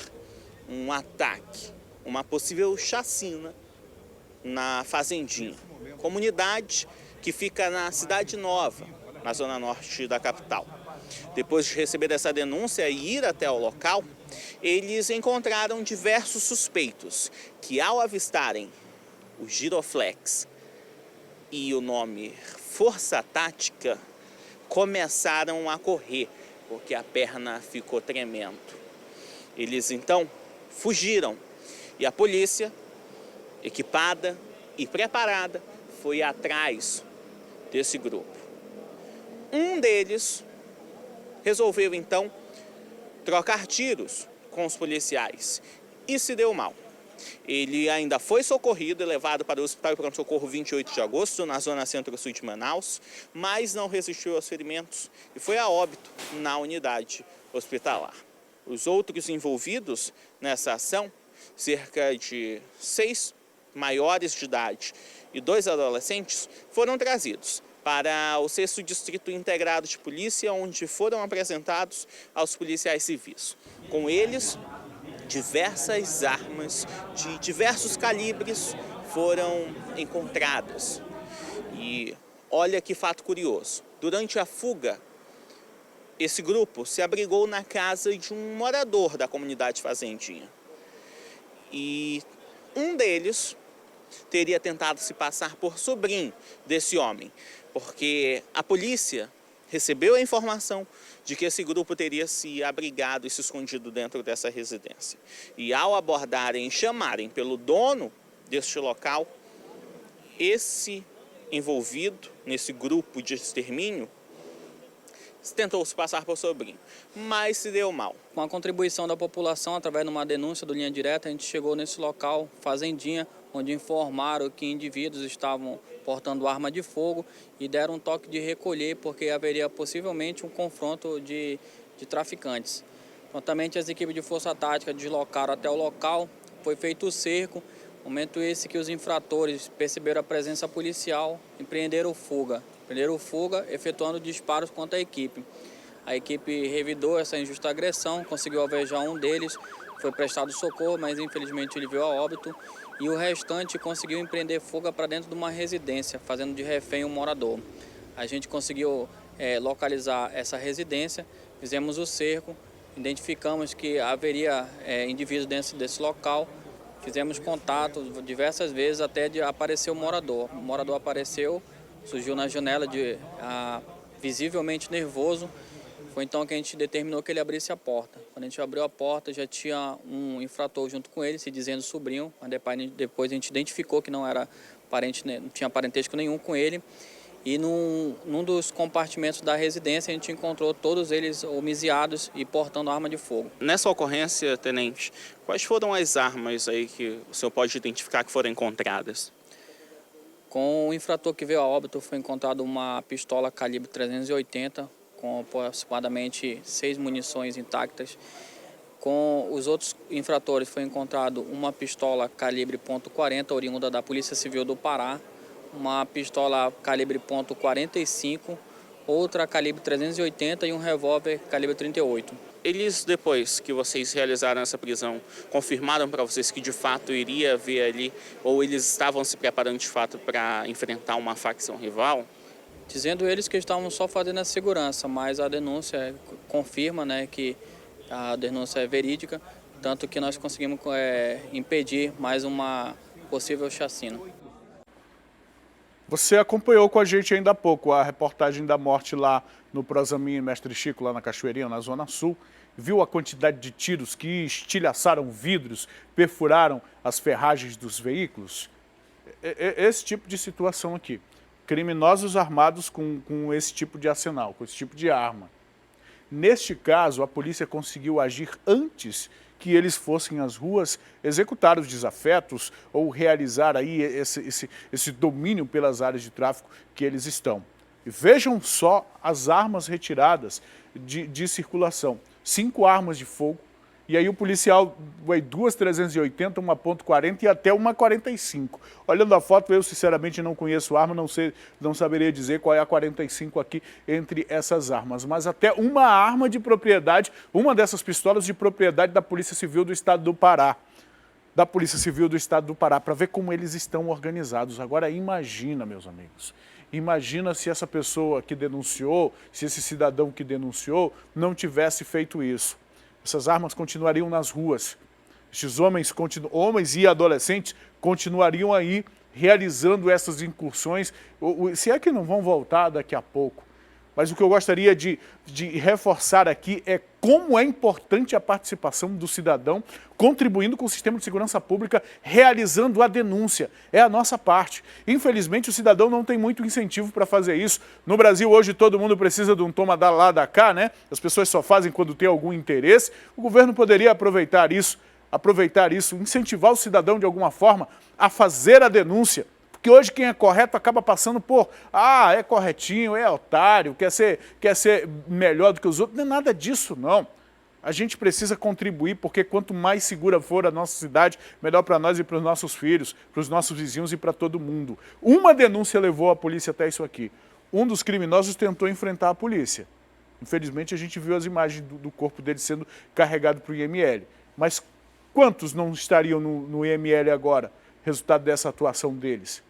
J: um ataque, uma possível chacina na Fazendinha, comunidade que fica na Cidade Nova, na zona norte da capital. Depois de receber essa denúncia e ir até o local, eles encontraram diversos suspeitos que, ao avistarem o giroflex e o nome Força Tática, começaram a correr, porque a perna ficou tremendo. Eles então fugiram e a polícia, equipada e preparada, foi atrás desse grupo. Um deles resolveu então trocar tiros com os policiais e se deu mal. Ele ainda foi socorrido e levado para o Hospital de Pronto-Socorro 28 de agosto, na zona centro-sul de Manaus, mas não resistiu aos ferimentos e foi a óbito na unidade hospitalar. Os outros envolvidos nessa ação, cerca de 6 maiores de idade e 2 adolescentes, foram trazidos para o 6º Distrito Integrado de Polícia, onde foram apresentados aos policiais civis. Com eles, diversas armas de diversos calibres foram encontradas. E olha que fato curioso, durante a fuga, esse grupo se abrigou na casa de um morador da comunidade Fazendinha. E um deles teria tentado se passar por sobrinho desse homem, porque a polícia recebeu a informação de que esse grupo teria se abrigado e se escondido dentro dessa residência. E ao abordarem e chamarem pelo dono deste local, esse envolvido nesse grupo de extermínio tentou se passar por sobrinho, mas se deu mal.
L: Com a contribuição da população, através de uma denúncia do Linha Direta, a gente chegou nesse local, Fazendinha, onde informaram que indivíduos estavam portando arma de fogo e deram um toque de recolher, porque haveria possivelmente um confronto de traficantes. Prontamente as equipes de Força Tática deslocaram até o local, foi feito o cerco, momento esse que os infratores perceberam a presença policial e empreenderam fuga, efetuando disparos contra a equipe. A equipe revidou essa injusta agressão, conseguiu alvejar um deles, foi prestado socorro, mas infelizmente ele veio a óbito, e o restante conseguiu empreender fuga para dentro de uma residência, fazendo de refém um morador. A gente conseguiu localizar essa residência, fizemos o cerco, identificamos que haveria indivíduos dentro desse local, fizemos contato diversas vezes até de aparecer o morador. O morador apareceu, surgiu na janela visivelmente nervoso. Foi então que a gente determinou que ele abrisse a porta. Quando a gente abriu a porta, já tinha um infrator junto com ele, se dizendo sobrinho, mas depois a gente identificou que não era parente, não tinha parentesco nenhum com ele. E num dos compartimentos da residência, a gente encontrou todos eles homiziados e portando arma de fogo.
J: Nessa ocorrência, tenente, quais foram as armas aí que o senhor pode identificar que foram encontradas?
L: Com o infrator que veio a óbito, foi encontrado uma pistola calibre 380, com aproximadamente 6 munições intactas. Com os outros infratores foi encontrado uma pistola calibre .40, oriunda da Polícia Civil do Pará, uma pistola calibre .45, outra calibre 380 e um revólver calibre 38.
J: Eles, depois que vocês realizaram essa prisão, confirmaram para vocês que de fato iria haver ali, ou eles estavam se preparando de fato para enfrentar uma facção rival?
L: Dizendo eles que estavam só fazendo a segurança, mas a denúncia confirma, né, que a denúncia é verídica, tanto que nós conseguimos impedir mais uma possível chacina.
A: Você acompanhou com a gente ainda há pouco a reportagem da morte lá no Prosaminho Mestre Chico, lá na Cachoeirinha, na Zona Sul. Viu a quantidade de tiros que estilhaçaram vidros, perfuraram as ferragens dos veículos? Esse tipo de situação aqui. Criminosos armados com esse tipo de arsenal, com esse tipo de arma. Neste caso, a polícia conseguiu agir antes que eles fossem às ruas executar os desafetos ou realizar aí esse domínio pelas áreas de tráfico que eles estão. E vejam só as armas retiradas de circulação. 5 armas de fogo, e aí o policial, 2 380, uma .40 e até uma 45. Olhando a foto, eu sinceramente não conheço arma, não saberia dizer qual é a 45 aqui entre essas armas. Mas até uma arma de propriedade, uma dessas pistolas de propriedade da Polícia Civil do Estado do Pará. Da Polícia Civil do Estado do Pará, para ver como eles estão organizados. Agora imagina, meus amigos, imagina se essa pessoa que denunciou, se esse cidadão que denunciou não tivesse feito isso. Essas armas continuariam nas ruas. Estes homens e adolescentes continuariam aí realizando essas incursões, se é que não vão voltar daqui a pouco. Mas o que eu gostaria de reforçar aqui é como é importante a participação do cidadão, contribuindo com o sistema de segurança pública, realizando a denúncia. É a nossa parte. Infelizmente, o cidadão não tem muito incentivo para fazer isso. No Brasil, hoje, todo mundo precisa de um toma da lá, da cá, né? As pessoas só fazem quando tem algum interesse. O governo poderia aproveitar isso, incentivar o cidadão de alguma forma a fazer a denúncia. Porque hoje quem é correto acaba passando por, é corretinho, é otário, quer ser melhor do que os outros. Não é nada disso, não. A gente precisa contribuir, porque quanto mais segura for a nossa cidade, melhor para nós e para os nossos filhos, para os nossos vizinhos e para todo mundo. Uma denúncia levou a polícia até isso aqui. Um dos criminosos tentou enfrentar a polícia. Infelizmente, a gente viu as imagens do corpo dele sendo carregado para o IML. Mas quantos não estariam no IML agora, resultado dessa atuação deles?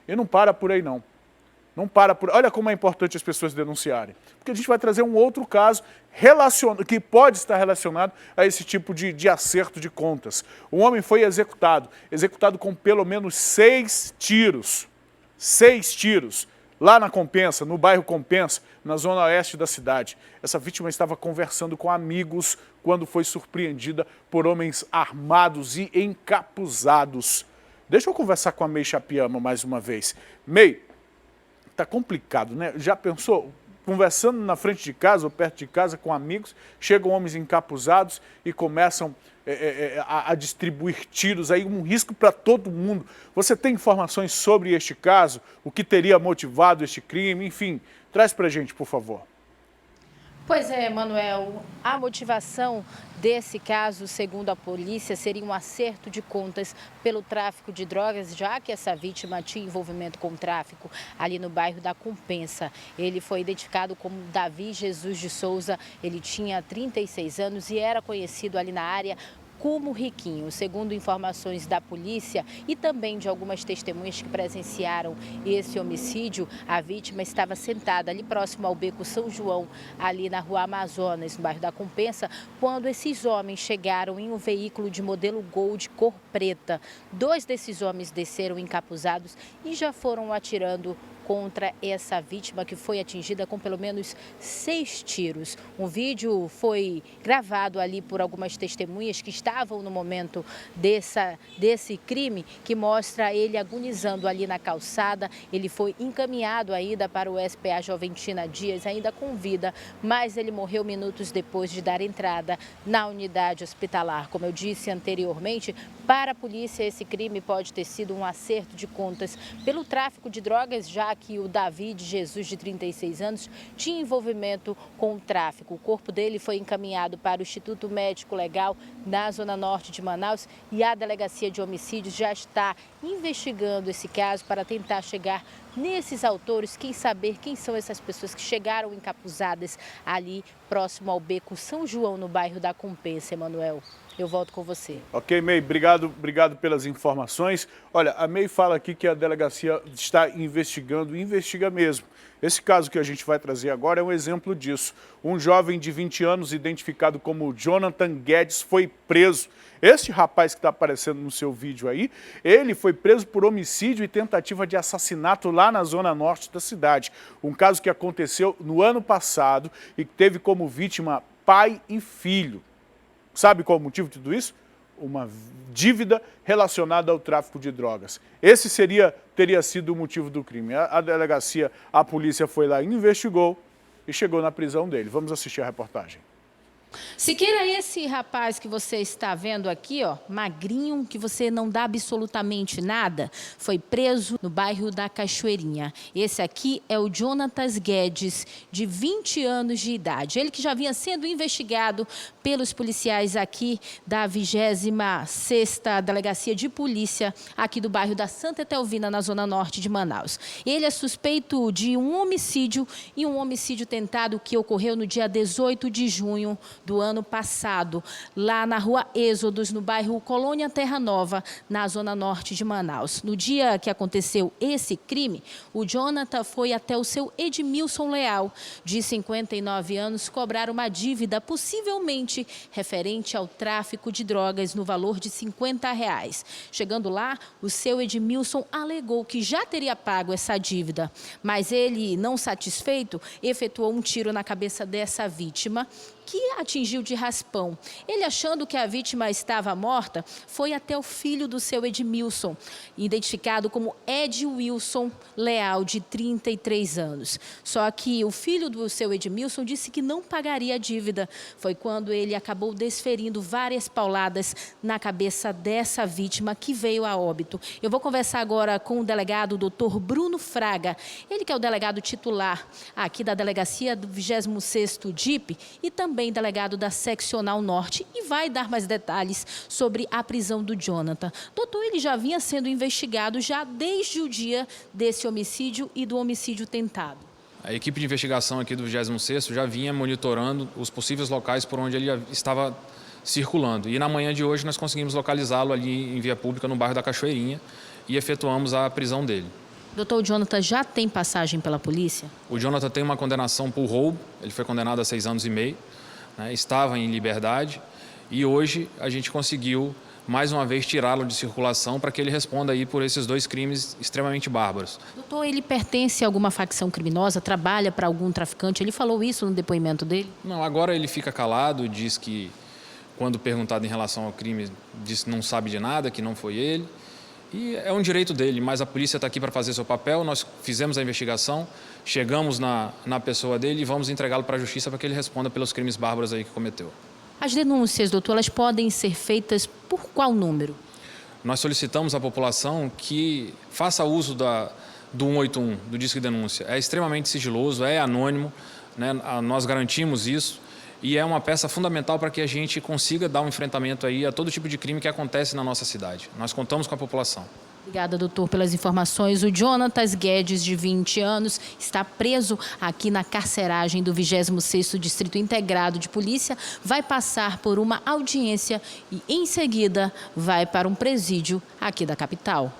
A: E não para por aí, não. Não para por... Olha como é importante as pessoas denunciarem. Porque a gente vai trazer um outro caso que pode estar relacionado a esse tipo de acerto de contas. Um homem foi executado com pelo menos 6 tiros. 6 tiros. Lá na Compensa, no bairro Compensa, na zona oeste da cidade. Essa vítima estava conversando com amigos quando foi surpreendida por homens armados e encapuzados. Deixa eu conversar com a May Chapiama mais uma vez. May, tá complicado, né? Já pensou? Conversando na frente de casa ou perto de casa com amigos, chegam homens encapuzados e começam a distribuir tiros, aí um risco para todo mundo. Você tem informações sobre este caso? O que teria motivado este crime? Enfim, traz pra gente, por favor.
B: Pois é, Manuel, a motivação desse caso, segundo a polícia, seria um acerto de contas pelo tráfico de drogas, já que essa vítima tinha envolvimento com o tráfico ali no bairro da Compensa. Ele foi identificado como Davi Jesus de Souza, ele tinha 36 anos e era conhecido ali na área como Riquinho. Segundo informações da polícia e também de algumas testemunhas que presenciaram esse homicídio, a vítima estava sentada ali próximo ao Beco São João, ali na Rua Amazonas, no bairro da Compensa, quando esses homens chegaram em um veículo de modelo Gol de cor preta. 2 desses homens desceram encapuzados e já foram atirando contra essa vítima que foi atingida com pelo menos 6 tiros. Um vídeo foi gravado ali por algumas testemunhas que estavam no momento desse crime, que mostra ele agonizando ali na calçada. Ele foi encaminhado ainda para o SPA Joventina Dias, ainda com vida, mas ele morreu minutos depois de dar entrada na unidade hospitalar. Como eu disse anteriormente, para a polícia esse crime pode ter sido um acerto de contas pelo tráfico de drogas, já que o David Jesus, de 36 anos, tinha envolvimento com o tráfico. O corpo dele foi encaminhado para o Instituto Médico Legal na Zona Norte de Manaus e a Delegacia de Homicídios já está investigando esse caso para tentar chegar nesses autores, saber quem são essas pessoas que chegaram encapuzadas ali próximo ao Beco São João, no bairro da Compensa, Emanuel. Eu volto com você.
A: Ok, May, obrigado pelas informações. Olha, a May fala aqui que a delegacia está investigando, e investiga mesmo. Esse caso que a gente vai trazer agora é um exemplo disso. Um jovem de 20 anos, identificado como Jonathan Guedes, foi preso. Esse rapaz que está aparecendo no seu vídeo aí, ele foi preso por homicídio e tentativa de assassinato lá na zona norte da cidade. Um caso que aconteceu no ano passado e que teve como vítima pai e filho. Sabe qual é o motivo de tudo isso? Uma dívida relacionada ao tráfico de drogas. Esse teria sido o motivo do crime. A delegacia, a polícia foi lá, investigou e chegou na prisão dele. Vamos assistir a reportagem.
B: Siqueira, esse rapaz que você está vendo aqui, ó, magrinho, que você não dá absolutamente nada, foi preso no bairro da Cachoeirinha. Esse aqui é o Jonatas Guedes, de 20 anos de idade. Ele que já vinha sendo investigado pelos policiais aqui da 26ª Delegacia de Polícia, aqui do bairro da Santa Etelvina, na zona norte de Manaus. Ele é suspeito de um homicídio e um homicídio tentado que ocorreu no dia 18 de junho do ano passado, lá na rua Êxodos, no bairro Colônia Terra Nova, na zona norte de Manaus. No dia que aconteceu esse crime, o Jonathan foi até o seu Edmilson Leal, de 59 anos, cobrar uma dívida possivelmente referente ao tráfico de drogas no valor de R$50. Chegando lá, o seu Edmilson alegou que já teria pago essa dívida, mas ele, não satisfeito, efetuou um tiro na cabeça dessa vítima, que atingiu de raspão. Ele, achando que a vítima estava morta, foi até o filho do seu Edmilson, identificado como Ed Wilson Leal, de 33 anos. Só que o filho do seu Edmilson disse que não pagaria a dívida. Foi quando ele acabou desferindo várias pauladas na cabeça dessa vítima, que veio a óbito. Eu vou conversar agora com o delegado Dr. Bruno Fraga, ele que é o delegado titular aqui da delegacia do 26º DIP e também delegado da Seccional Norte, e vai dar mais detalhes sobre a prisão do Jonathan. Doutor, ele já vinha sendo investigado já desde o dia desse homicídio e do homicídio tentado.
M: A equipe de investigação aqui do 26º já vinha monitorando os possíveis locais por onde ele estava circulando. E na manhã de hoje nós conseguimos localizá-lo ali em via pública no bairro da Cachoeirinha e efetuamos a prisão dele.
B: Doutor, o Jonathan já tem passagem pela polícia?
M: O Jonathan tem uma condenação por roubo, ele foi condenado a 6 anos e meio. Estava em liberdade e hoje a gente conseguiu mais uma vez tirá-lo de circulação para que ele responda aí por esses 2 crimes extremamente bárbaros.
B: Doutor, ele pertence a alguma facção criminosa, trabalha para algum traficante? Ele falou isso no depoimento dele?
M: Não, agora ele fica calado, diz que quando perguntado em relação ao crime, diz que não sabe de nada, que não foi ele. E é um direito dele, mas a polícia está aqui para fazer seu papel, nós fizemos a investigação, chegamos na pessoa dele e vamos entregá-lo para a justiça para que ele responda pelos crimes bárbaros aí que cometeu.
B: As denúncias, doutor, elas podem ser feitas por qual número?
M: Nós solicitamos à população que faça uso do 181, do Disque Denúncia. É extremamente sigiloso, é anônimo, né? Nós garantimos isso. E é uma peça fundamental para que a gente consiga dar um enfrentamento aí a todo tipo de crime que acontece na nossa cidade. Nós contamos com a população.
B: Obrigada, doutor, pelas informações. O Jonatas Guedes, de 20 anos, está preso aqui na carceragem do 26º Distrito Integrado de Polícia. Vai passar por uma audiência e, em seguida, vai para um presídio aqui da capital.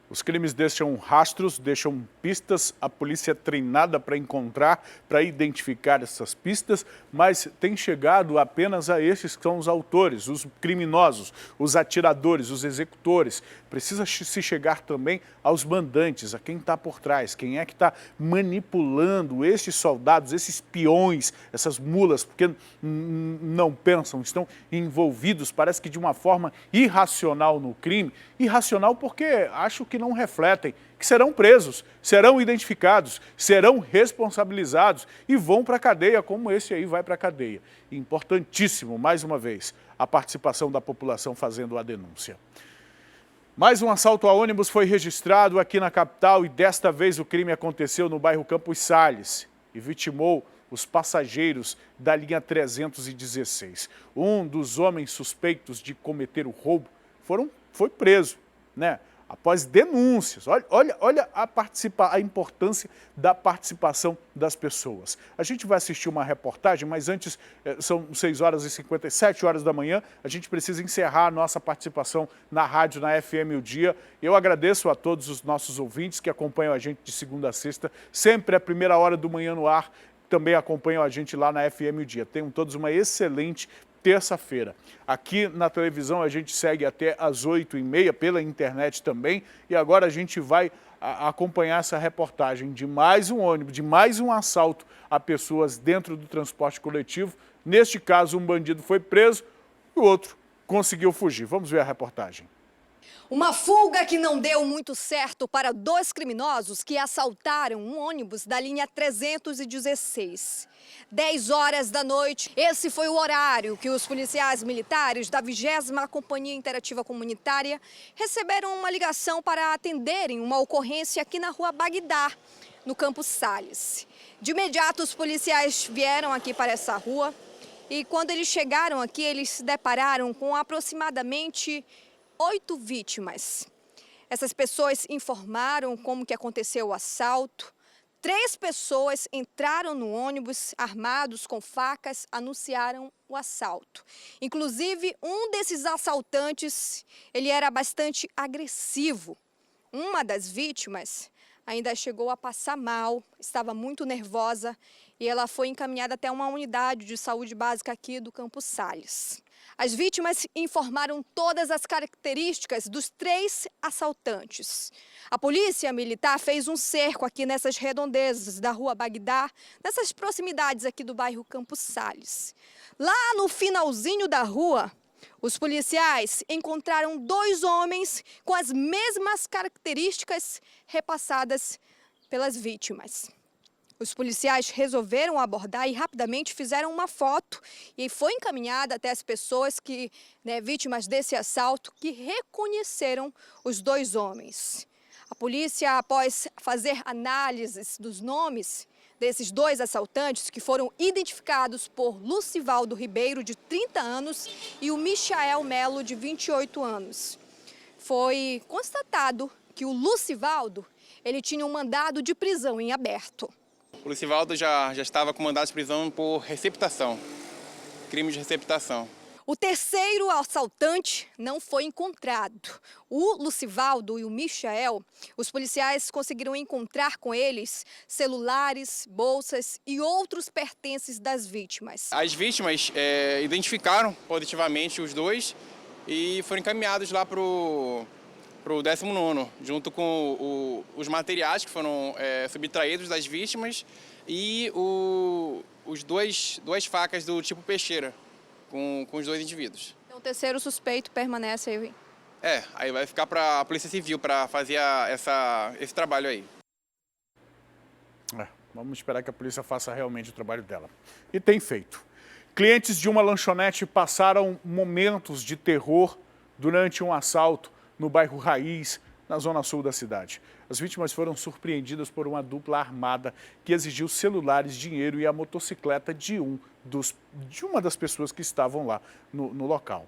A: Os crimes deixam rastros, deixam pistas, a polícia é treinada para encontrar, para identificar essas pistas, mas tem chegado apenas a esses que são os autores, os criminosos, os atiradores, os executores. Precisa se chegar também aos mandantes, a quem está por trás, quem é que está manipulando esses soldados, esses peões, essas mulas, porque não pensam, estão envolvidos, parece que de uma forma irracional no crime. Irracional porque acho que não refletem, que serão presos, serão identificados, serão responsabilizados e vão para a cadeia, como esse aí vai para a cadeia. Importantíssimo, mais uma vez, a participação da população fazendo a denúncia. Mais um assalto a ônibus foi registrado aqui na capital e desta vez o crime aconteceu no bairro Campos Sales e vitimou os passageiros da linha 316. Um dos homens suspeitos de cometer o roubo foi preso, né? Após denúncias. Olha a importância da participação das pessoas. A gente vai assistir uma reportagem, mas antes, são 6h57 da manhã, a gente precisa encerrar a nossa participação na rádio, na FM O Dia. Eu agradeço a todos os nossos ouvintes que acompanham a gente de segunda a sexta, sempre a primeira hora do manhã no ar, também acompanham a gente lá na FM O Dia. Tenham todos uma excelente terça-feira. Aqui na televisão a gente segue até às 8h30, pela internet também, e agora a gente vai acompanhar essa reportagem de mais um ônibus, de mais um assalto a pessoas dentro do transporte coletivo. Neste caso, um bandido foi preso e o outro conseguiu fugir. Vamos ver a reportagem.
N: Uma fuga que não deu muito certo para dois criminosos que assaltaram um ônibus da linha 316. 10 horas da noite, esse foi o horário que os policiais militares da 20ª Companhia Interativa Comunitária receberam uma ligação para atenderem uma ocorrência aqui na rua Bagdá, no Campos Sales. De imediato, os policiais vieram aqui para essa rua e quando eles chegaram aqui, eles se depararam com aproximadamente 8 vítimas. Essas pessoas informaram como que aconteceu o assalto. 3 pessoas entraram no ônibus armados com facas, anunciaram o assalto. Inclusive, um desses assaltantes, ele era bastante agressivo. Uma das vítimas ainda chegou a passar mal, estava muito nervosa e ela foi encaminhada até uma unidade de saúde básica aqui do Campos Sales. As vítimas informaram todas as características dos 3 assaltantes. A polícia militar fez um cerco aqui nessas redondezas da rua Bagdá, nessas proximidades aqui do bairro Campos Sales. Lá no finalzinho da rua, os policiais encontraram 2 homens com as mesmas características repassadas pelas vítimas. Os policiais resolveram abordar e rapidamente fizeram uma foto e foi encaminhada até as pessoas vítimas desse assalto que reconheceram os 2 homens. A polícia, após fazer análises dos nomes desses 2 assaltantes, que foram identificados por Lucivaldo Ribeiro, de 30 anos, e o Michael Melo, de 28 anos, foi constatado que o Lucivaldo ele tinha um mandado de prisão em aberto.
O: O Lucivaldo já estava com mandado de prisão por receptação, crime de receptação.
N: O terceiro assaltante não foi encontrado. O Lucivaldo e o Michael, os policiais conseguiram encontrar com eles celulares, bolsas e outros pertences das vítimas.
O: As vítimas identificaram positivamente os 2 e foram encaminhados lá para o 19º, junto com os materiais que foram subtraídos das vítimas e os duas facas do tipo peixeira com os 2 indivíduos.
N: Então o terceiro suspeito permanece aí?
O: Aí vai ficar para a Polícia Civil para fazer esse trabalho aí.
A: Vamos esperar que a polícia faça realmente o trabalho dela. E tem feito. Clientes de uma lanchonete passaram momentos de terror durante um assalto no bairro Raiz, na zona sul da cidade. As vítimas foram surpreendidas por uma dupla armada que exigiu celulares, dinheiro e a motocicleta de uma das pessoas que estavam lá no local.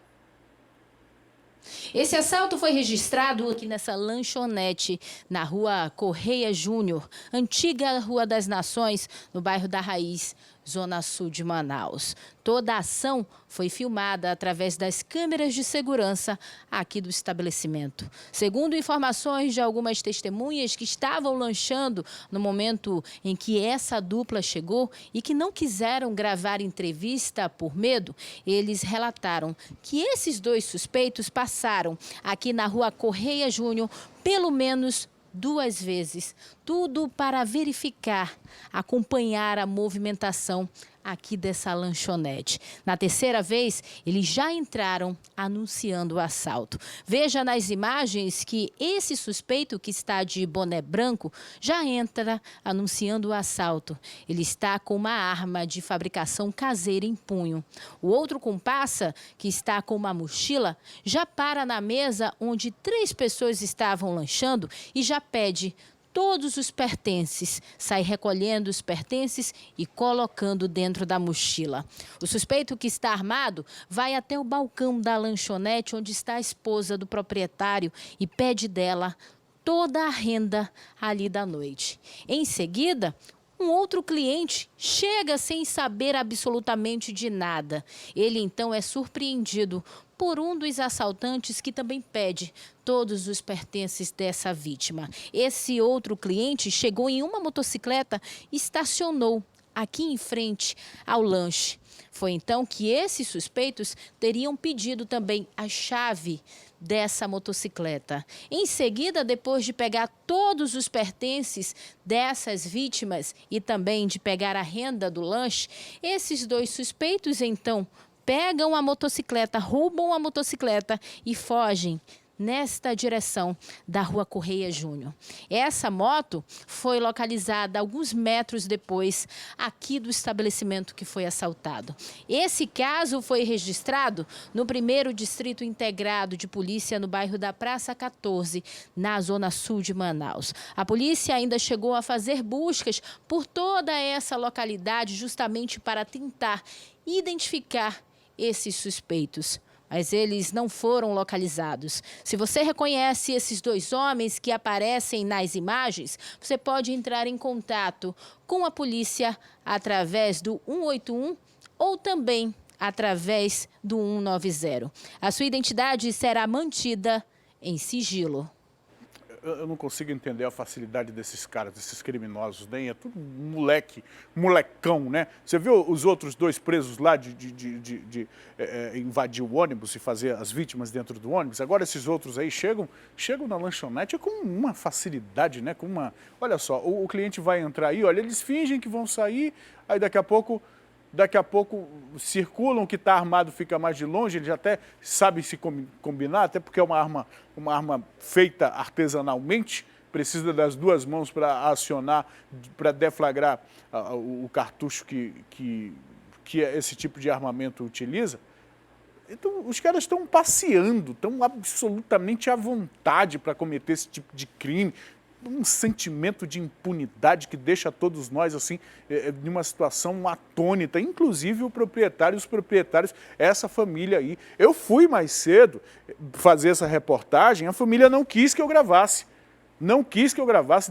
B: Esse assalto foi registrado aqui nessa lanchonete, na rua Correia Júnior, antiga Rua das Nações, no bairro da Raiz, zona sul de Manaus. Toda a ação foi filmada através das câmeras de segurança aqui do estabelecimento. Segundo informações de algumas testemunhas que estavam lanchando no momento em que essa dupla chegou e que não quiseram gravar entrevista por medo, eles relataram que esses dois suspeitos passaram aqui na Rua Correia Júnior pelo menos 2 vezes, tudo para verificar, acompanhar a movimentação aqui dessa lanchonete. Na 3ª vez, eles já entraram anunciando o assalto. Veja nas imagens que esse suspeito que está de boné branco já entra anunciando o assalto. Ele está com uma arma de fabricação caseira em punho. O outro comparsa, que está com uma mochila, já para na mesa onde 3 pessoas estavam lanchando e já pede todos os pertences, sai recolhendo os pertences e colocando dentro da mochila. O suspeito que está armado vai até o balcão da lanchonete onde está a esposa do proprietário e pede dela toda a renda ali da noite. Em seguida, um outro cliente chega sem saber absolutamente de nada. Ele então é surpreendido por um dos assaltantes que também pede todos os pertences dessa vítima. Esse outro cliente chegou em uma motocicleta e estacionou aqui em frente ao lanche. Foi então que esses suspeitos teriam pedido também a chave dessa motocicleta. Em seguida, depois de pegar todos os pertences dessas vítimas e também de pegar a renda do lanche, esses 2 suspeitos então pegam a motocicleta, roubam a motocicleta e fogem nesta direção da Rua Correia Júnior. Essa moto foi localizada alguns metros depois aqui do estabelecimento que foi assaltado. Esse caso foi registrado no 1º Distrito Integrado de Polícia no bairro da Praça 14, na zona sul de Manaus. A polícia ainda chegou a fazer buscas por toda essa localidade justamente para tentar identificar esses suspeitos, mas eles não foram localizados. Se você reconhece esses 2 homens que aparecem nas imagens, você pode entrar em contato com a polícia através do 181 ou também através do 190. A sua identidade será mantida em sigilo.
A: Eu não consigo entender a facilidade desses caras, desses criminosos, nem é tudo molecão, né? Você viu os outros 2 presos lá de invadir o ônibus e fazer as vítimas dentro do ônibus? Agora esses outros aí chegam na lanchonete com uma facilidade, né? Olha só, o cliente vai entrar aí, olha, eles fingem que vão sair, aí daqui a pouco circulam, que está armado fica mais de longe, eles até sabem se combinar, até porque é uma arma feita artesanalmente, precisa das 2 mãos para acionar, para deflagrar o cartucho que esse tipo de armamento utiliza. Então, os caras estão passeando, estão absolutamente à vontade para cometer esse tipo de crime. Um sentimento de impunidade que deixa todos nós assim em uma situação atônita, inclusive os proprietários, essa família aí. Eu fui mais cedo fazer essa reportagem, a família não quis que eu gravasse.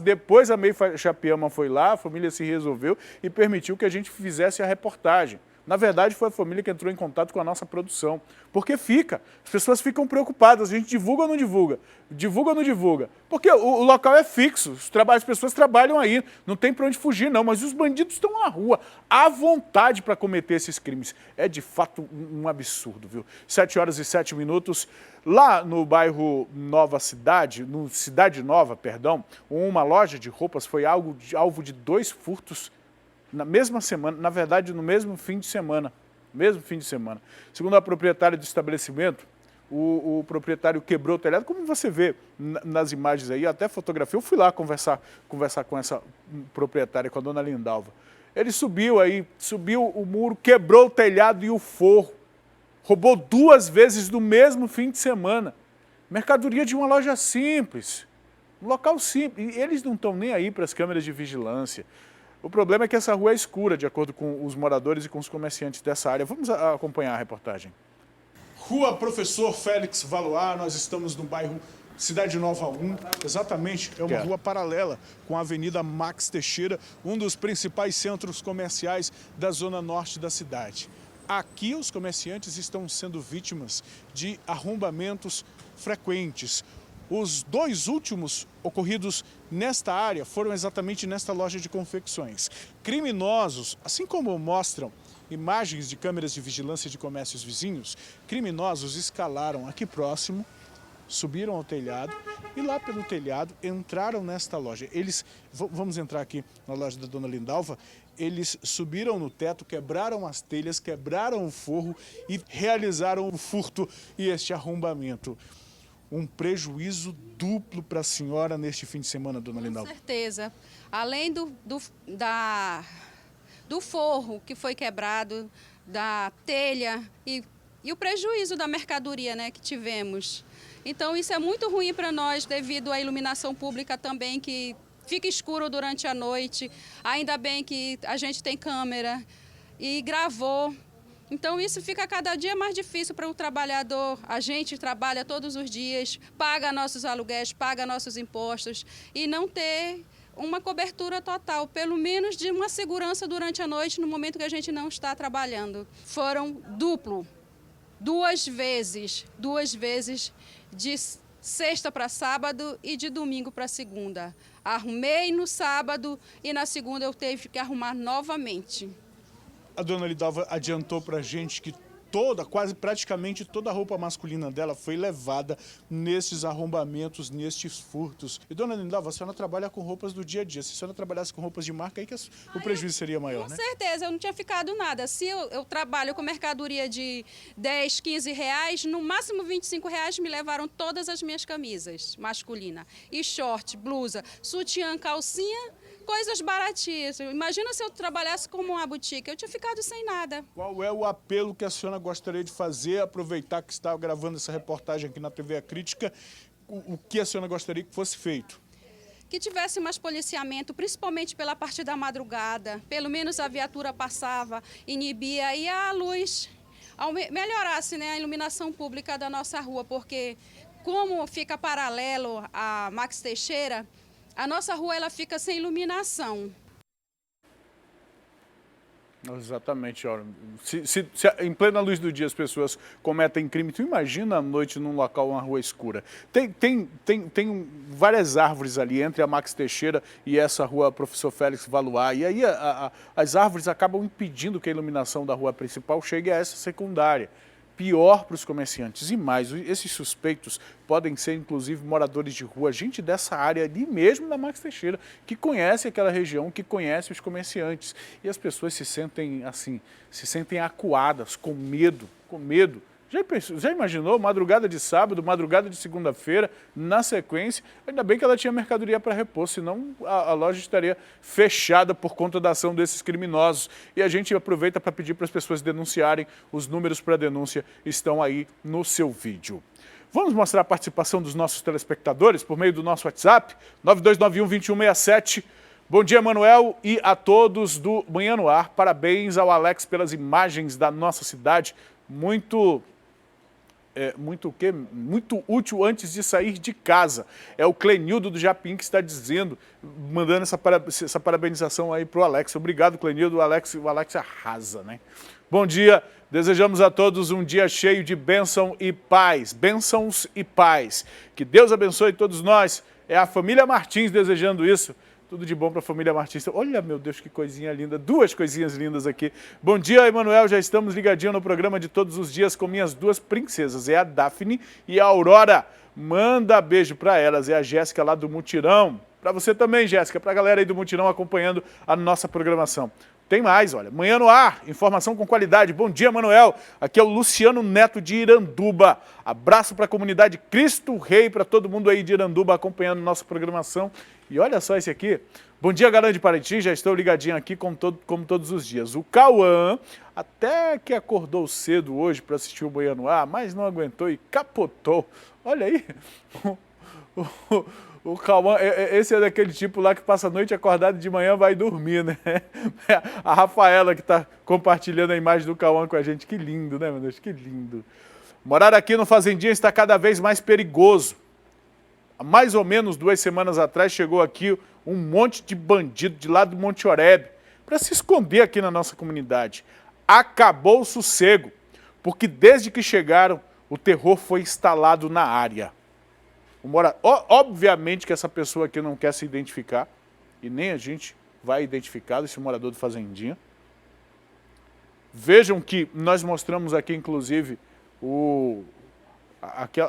A: Depois a Mei Chapiama foi lá, a família se resolveu e permitiu que a gente fizesse a reportagem. Na verdade, foi a família que entrou em contato com a nossa produção. Porque as pessoas ficam preocupadas, a gente divulga ou não divulga? Divulga ou não divulga? Porque o local é fixo, as pessoas trabalham aí, não tem para onde fugir não, mas os bandidos estão na rua, à vontade para cometer esses crimes. É de fato um absurdo, viu? 7h07, lá no bairro Nova Cidade, no Cidade Nova, perdão, uma loja de roupas foi alvo de 2 furtos na mesma semana, na verdade no mesmo fim de semana. Segundo a proprietária do estabelecimento, o proprietário quebrou o telhado, como você vê nas imagens aí, até fotografia. Eu fui lá conversar com essa proprietária, com a dona Lindalva. Ele subiu o muro, quebrou o telhado e o forro. Roubou 2 vezes no mesmo fim de semana. Mercadoria de uma loja simples, um local simples. E eles não estão nem aí para as câmeras de vigilância. O problema é que essa rua é escura, de acordo com os moradores e com os comerciantes dessa área. Vamos acompanhar a reportagem. Rua Professor Félix Valois, nós estamos no bairro Cidade Nova 1, exatamente, é uma rua paralela com a Avenida Max Teixeira, um dos principais centros comerciais da zona norte da cidade. Aqui os comerciantes estão sendo vítimas de arrombamentos frequentes. Os 2 últimos ocorridos nesta área foram exatamente nesta loja de confecções. Criminosos, assim como mostram imagens de câmeras de vigilância de comércios vizinhos, criminosos escalaram aqui próximo, subiram ao telhado e lá pelo telhado entraram nesta loja. Eles, vamos entrar aqui na loja da dona Lindalva, eles subiram no teto, quebraram as telhas, quebraram o forro e realizaram o furto e este arrombamento. Um prejuízo duplo para a senhora neste fim de semana, dona Lindalva.
P: Com certeza. Além do forro que foi quebrado, da telha e o prejuízo da mercadoria, né, que tivemos. Então isso é muito ruim para nós devido à iluminação pública também, que fica escuro durante a noite. Ainda bem que a gente tem câmera e gravou. Então isso fica cada dia mais difícil para o trabalhador. A gente trabalha todos os dias, paga nossos aluguéis, paga nossos impostos e não ter uma cobertura total, pelo menos de uma segurança durante a noite no momento que a gente não está trabalhando. Foram duas vezes de sexta para sábado e de domingo para segunda. Arrumei no sábado e na segunda eu tive que arrumar novamente.
A: A dona Lindalva adiantou para a gente que praticamente toda a roupa masculina dela foi levada nesses arrombamentos, nestes furtos. E dona Lindalva, a senhora trabalha com roupas do dia a dia. Se a senhora trabalhasse com roupas de marca, aí que o prejuízo seria maior, né?
P: Com certeza, eu não tinha ficado nada. Se eu trabalho com mercadoria de 10, 15 reais, no máximo 25 reais me levaram todas as minhas camisas masculinas. E short, blusa, sutiã, calcinha, coisas baratinhas. Imagina se eu trabalhasse como uma boutique, eu tinha ficado sem nada.
A: Qual é o apelo que a senhora gostaria de fazer, aproveitar que está gravando essa reportagem aqui na TV A Crítica, o que a senhora gostaria que fosse feito?
P: Que tivesse mais policiamento, principalmente pela parte da madrugada, pelo menos a viatura passava, inibia e a luz melhorasse, né, a iluminação pública da nossa rua, porque como fica paralelo a Max Teixeira, a nossa rua ela fica sem iluminação.
A: Exatamente, olha. Se em plena luz do dia as pessoas cometem crime, tu imagina à noite num local, uma rua escura. Tem várias árvores ali entre a Max Teixeira e essa rua Professor Félix Valois, e aí as árvores acabam impedindo que a iluminação da rua principal chegue a essa secundária. Pior para os comerciantes. E mais, esses suspeitos podem ser, inclusive, moradores de rua, gente dessa área ali mesmo da Max Teixeira, que conhece aquela região, que conhece os comerciantes. E as pessoas se sentem assim, se sentem acuadas, com medo. Já imaginou? Madrugada de sábado, madrugada de segunda-feira, na sequência, ainda bem que ela tinha mercadoria para repor, senão a loja estaria fechada por conta da ação desses criminosos. E a gente aproveita para pedir para as pessoas denunciarem, os números para denúncia estão aí no seu vídeo. Vamos mostrar a participação dos nossos telespectadores por meio do nosso WhatsApp, 9291-2167. Bom dia, Manuel, e a todos do Manhã no Ar. Parabéns ao Alex pelas imagens da nossa cidade. Muito útil antes de sair de casa. É o Clenildo do Japim que está dizendo, mandando essa parabenização aí para o Alex. Obrigado, Clenildo. O Alex arrasa, né? Bom dia, desejamos a todos um dia cheio de bênção e paz. Bênçãos e paz. Que Deus abençoe todos nós. É a família Martins desejando isso. Tudo de bom para a família Martins. Olha, meu Deus, que coisinha linda. Duas coisinhas lindas aqui. Bom dia, Emanuel. Já estamos ligadinhos no programa de todos os dias com minhas duas princesas. É a Daphne e a Aurora. Manda beijo para elas. É a Jéssica lá do Mutirão. Para você também, Jéssica. Para a galera aí do Mutirão acompanhando a nossa programação. Tem mais, olha. Manhã no Ar, informação com qualidade. Bom dia, Manuel. Aqui é o Luciano Neto de Iranduba. Abraço para a comunidade Cristo Rei, para todo mundo aí de Iranduba acompanhando nossa programação. E olha só esse aqui. Bom dia, galera de Parintins. Já estou ligadinho aqui como todos os dias. O Cauã, até que acordou cedo hoje para assistir o Manhã no Ar, mas não aguentou e capotou. Olha aí. O Cauã, esse é daquele tipo lá que passa a noite acordado, de manhã vai dormir, né? A Rafaela que está compartilhando a imagem do Cauã com a gente. Que lindo, né, meu Deus? Que lindo. Morar aqui no Fazendinha está cada vez mais perigoso. Há mais ou menos 2 semanas atrás chegou aqui um monte de bandido de lá do Monte Oreb para se esconder aqui na nossa comunidade. Acabou o sossego, porque desde que chegaram, o terror foi instalado na área. Obviamente que essa pessoa aqui não quer se identificar, e nem a gente vai identificar esse morador do Fazendinha. Vejam que nós mostramos aqui, inclusive,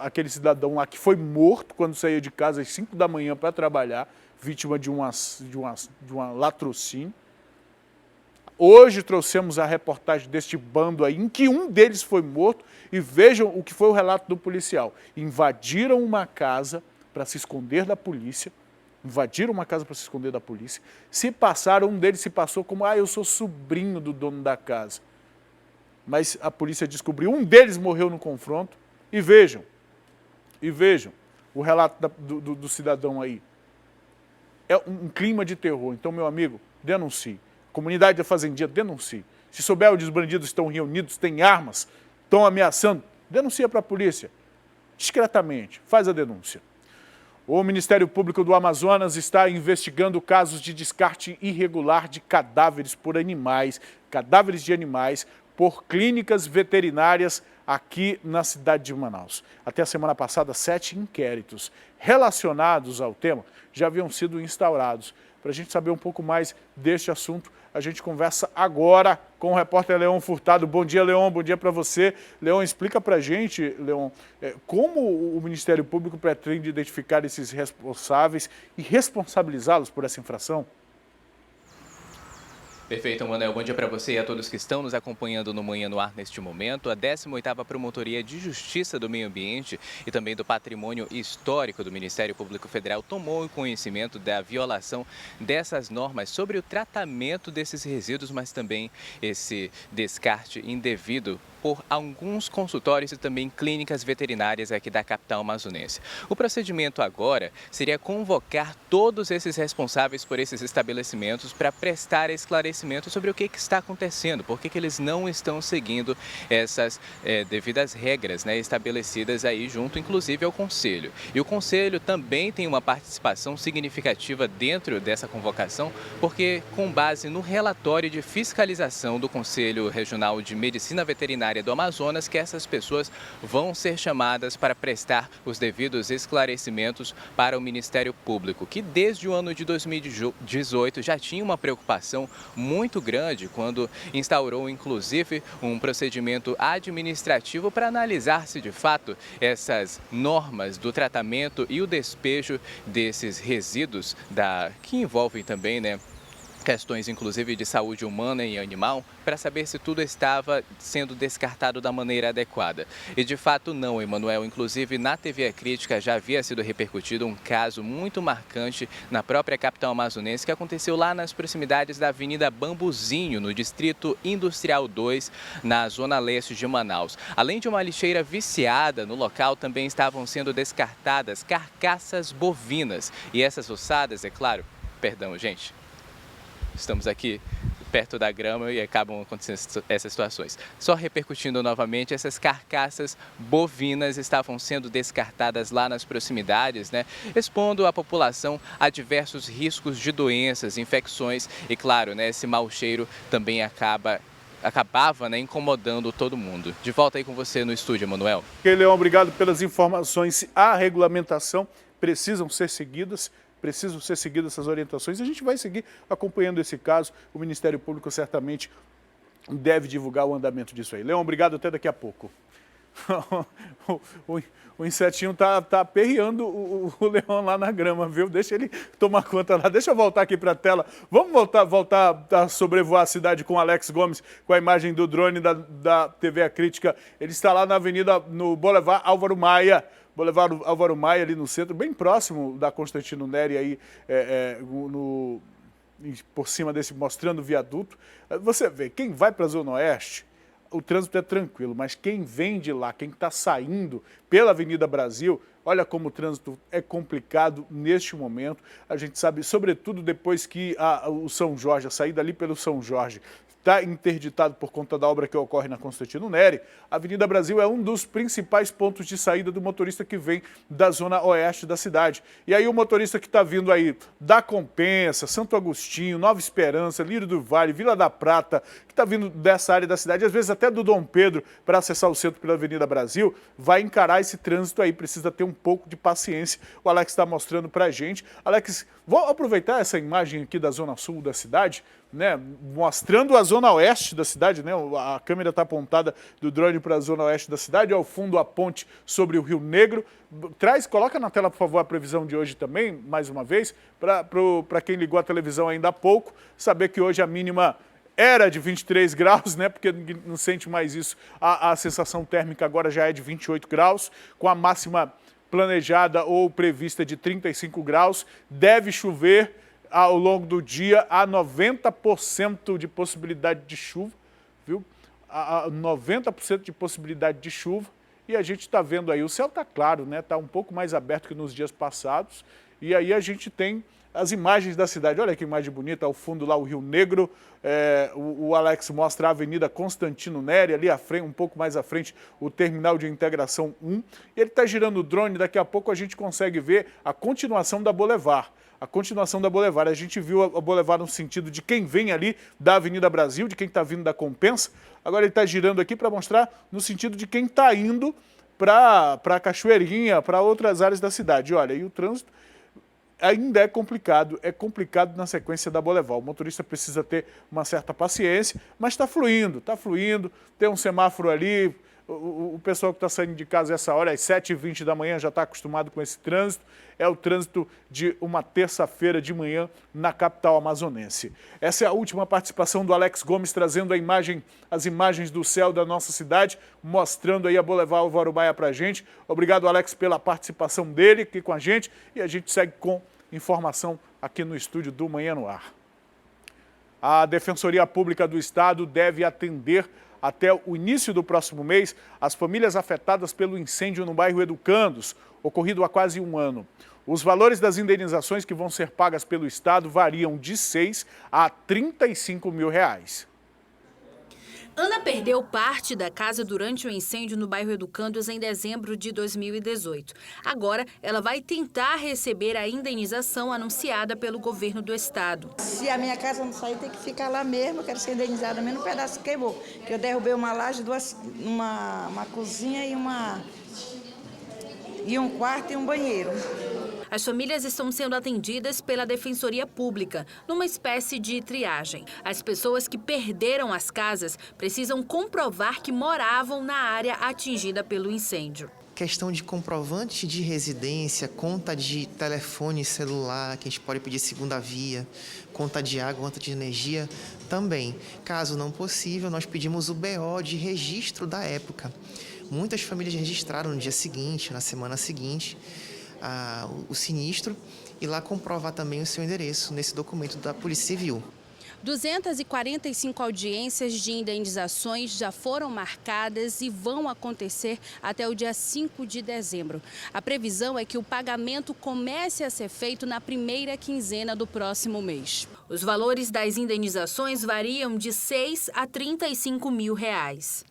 A: aquele cidadão lá que foi morto quando saía de casa às 5 da manhã para trabalhar, vítima de uma latrocínio. Hoje trouxemos a reportagem deste bando aí, em que um deles foi morto, e vejam o que foi o relato do policial. Invadiram uma casa para se esconder da polícia, um deles se passou como, eu sou sobrinho do dono da casa. Mas a polícia descobriu, um deles morreu no confronto, e vejam o relato do cidadão aí. É um clima de terror. Então, meu amigo, denuncie. Comunidade da Fazendinha, denuncie. Se souber onde os bandidos estão reunidos, têm armas, estão ameaçando, denuncia para a polícia. Discretamente, faz a denúncia. O Ministério Público do Amazonas está investigando casos de descarte irregular de cadáveres de animais, por clínicas veterinárias aqui na cidade de Manaus. Até a semana passada, 7 inquéritos relacionados ao tema já haviam sido instaurados. Para a gente saber um pouco mais deste assunto, a gente conversa agora com o repórter Leon Furtado. Bom dia, Leon, bom dia para você. Leon, explica para a gente, Leon, como o Ministério Público pretende identificar esses responsáveis e responsabilizá-los por essa infração?
G: Perfeito, Manuel. Bom dia para você e a todos que estão nos acompanhando no Manhã no Ar neste momento. A 18ª Promotoria de Justiça do Meio Ambiente e também do Patrimônio Histórico do Ministério Público Federal tomou conhecimento da violação dessas normas sobre o tratamento desses resíduos, mas também esse descarte indevido por alguns consultórios e também clínicas veterinárias aqui da capital amazonense. O procedimento agora seria convocar todos esses responsáveis por esses estabelecimentos para prestar esclarecimento sobre o que está acontecendo, por que eles não estão seguindo essas devidas regras, né, estabelecidas aí junto, inclusive, ao Conselho. E o Conselho também tem uma participação significativa dentro dessa convocação, porque com base no relatório de fiscalização do Conselho Regional de Medicina Veterinária do Amazonas, que essas pessoas vão ser chamadas para prestar os devidos esclarecimentos para o Ministério Público, que desde o ano de 2018 já tinha uma preocupação muito grande quando instaurou, inclusive, um procedimento administrativo para analisar se, de fato, essas normas do tratamento e o despejo desses resíduos que envolvem também, né, questões, inclusive, de saúde humana e animal, para saber se tudo estava sendo descartado da maneira adequada. E, de fato, não, Emanuel. Inclusive, na TV Crítica já havia sido repercutido um caso muito marcante na própria capital amazonense, que aconteceu lá nas proximidades da Avenida Bambuzinho, no Distrito Industrial 2, na zona leste de Manaus. Além de uma lixeira viciada, no local também estavam sendo descartadas carcaças bovinas. E essas ossadas, é claro, estamos aqui perto da grama e acabam acontecendo essas situações. Só repercutindo novamente, essas carcaças bovinas estavam sendo descartadas lá nas proximidades, né, expondo a população a diversos riscos de doenças, infecções e, claro, né, esse mau cheiro também acabava, né, incomodando todo mundo. De volta aí com você no estúdio, Emanuel.
A: Ok, Leão, obrigado pelas informações. A regulamentação precisam ser seguidas essas orientações. A gente vai seguir acompanhando esse caso. O Ministério Público certamente deve divulgar o andamento disso aí. Leão, obrigado, até daqui a pouco. O insetinho tá aperreando o Leão lá na grama, viu? Deixa ele tomar conta lá. Deixa eu voltar aqui para a tela. Vamos voltar a sobrevoar a cidade com o Alex Gomes, com a imagem do drone da TV A Crítica. Ele está lá na avenida, no Boulevard Álvaro Maia, ali no centro, bem próximo da Constantino Neri, aí, por cima desse, mostrando o viaduto. Você vê, quem vai para a Zona Oeste, o trânsito é tranquilo, mas quem vem de lá, quem está saindo pela Avenida Brasil, olha como o trânsito é complicado neste momento. A gente sabe, sobretudo depois que o São Jorge, a saída ali pelo São Jorge, está interditado por conta da obra que ocorre na Constantino Neri. A Avenida Brasil é um dos principais pontos de saída do motorista que vem da zona oeste da cidade. E aí o motorista que está vindo aí da Compensa, Santo Agostinho, Nova Esperança, Lírio do Vale, Vila da Prata, que está vindo dessa área da cidade, às vezes até do Dom Pedro, para acessar o centro pela Avenida Brasil, vai encarar esse trânsito aí, precisa ter um pouco de paciência. O Alex está mostrando para a gente. Alex, vou aproveitar essa imagem aqui da zona sul da cidade, né, mostrando a zona oeste da cidade, né, a câmera está apontada do drone para a zona oeste da cidade, ao fundo a ponte sobre o Rio Negro. Coloca na tela, por favor, a previsão de hoje também, mais uma vez, para quem ligou a televisão ainda há pouco, saber que hoje a mínima era de 23 graus, né, porque não sente mais isso, a sensação térmica agora já é de 28 graus, com a máxima planejada ou prevista de 35 graus, deve chover ao longo do dia a 90% de possibilidade de chuva, viu? A 90% de possibilidade de chuva, e a gente está vendo aí, o céu está claro, né? Está um pouco mais aberto que nos dias passados, e aí a gente tem as imagens da cidade. Olha que imagem bonita, ao fundo lá o Rio Negro, o Alex mostra a Avenida Constantino Neri, ali à frente, um pouco mais à frente, o Terminal de Integração 1, e ele está girando o drone, daqui a pouco a gente consegue ver a continuação da Boulevard. A continuação da Boulevard. A gente viu a Boulevard no sentido de quem vem ali da Avenida Brasil, de quem está vindo da Compensa. Agora ele está girando aqui para mostrar no sentido de quem está indo para a Cachoeirinha, para outras áreas da cidade. Olha, e o trânsito ainda é complicado na sequência da Boulevard. O motorista precisa ter uma certa paciência, mas está fluindo, tem um semáforo ali. O pessoal que está saindo de casa essa hora, às 7h20 da manhã, já está acostumado com esse trânsito. É o trânsito de uma terça-feira de manhã na capital amazonense. Essa é a última participação do Alex Gomes, trazendo as imagens do céu da nossa cidade, mostrando aí a Boulevard Álvaro Maia para a gente. Obrigado, Alex, pela participação dele aqui com a gente. E a gente segue com informação aqui no estúdio do Manhã no Ar. A Defensoria Pública do Estado deve atender até o início do próximo mês as famílias afetadas pelo incêndio no bairro Educandos, ocorrido há quase um ano. Os valores das indenizações que vão ser pagas pelo Estado variam de 6 a 35 mil reais.
Q: Ana perdeu parte da casa durante o incêndio no bairro Educandos em dezembro de 2018. Agora, ela vai tentar receber a indenização anunciada pelo governo do estado.
R: Se a minha casa não sair, tem que ficar lá mesmo. Eu quero ser indenizada mesmo no pedaço que queimou. Que eu derrubei uma laje, uma cozinha e um quarto e um banheiro.
Q: As famílias estão sendo atendidas pela Defensoria Pública, numa espécie de triagem. As pessoas que perderam as casas precisam comprovar que moravam na área atingida pelo incêndio.
S: Questão de comprovante de residência, conta de telefone celular, que a gente pode pedir segunda via, conta de água, conta de energia também. Caso não possível, nós pedimos o BO de registro da época. Muitas famílias registraram no dia seguinte, na semana seguinte, o sinistro e lá comprovar também o seu endereço nesse documento da Polícia Civil.
Q: 245 audiências de indenizações já foram marcadas e vão acontecer até o dia 5 de dezembro. A previsão é que o pagamento comece a ser feito na primeira quinzena do próximo mês. Os valores das indenizações variam de 6 a 35 mil reais.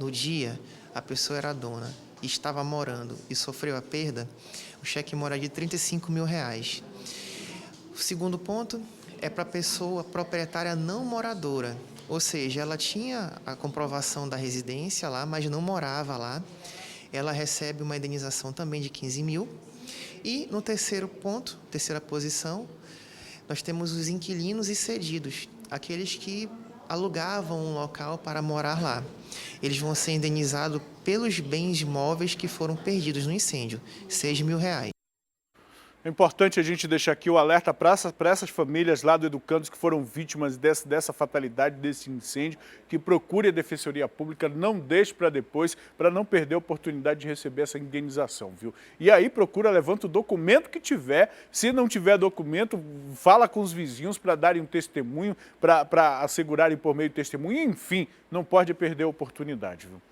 S: No dia, a pessoa era dona e estava morando e sofreu a perda, o cheque mora de 35 mil reais. O segundo ponto é para a pessoa proprietária não moradora, ou seja, ela tinha a comprovação da residência lá, mas não morava lá. Ela recebe uma indenização também de 15 mil. E no terceiro ponto, terceira posição, nós temos os inquilinos e cedidos, aqueles que alugavam um local para morar lá. Eles vão ser indenizados pelos bens móveis que foram perdidos no incêndio, 6 mil reais.
A: É importante a gente deixar aqui o alerta para essas famílias lá do Educandos que foram vítimas dessa fatalidade, desse incêndio, que procure a Defensoria Pública, não deixe para depois, para não perder a oportunidade de receber essa indenização, viu? E aí levanta o documento que tiver, se não tiver documento, fala com os vizinhos para darem um testemunho, para assegurarem por meio de testemunho, enfim, não pode perder a oportunidade, viu?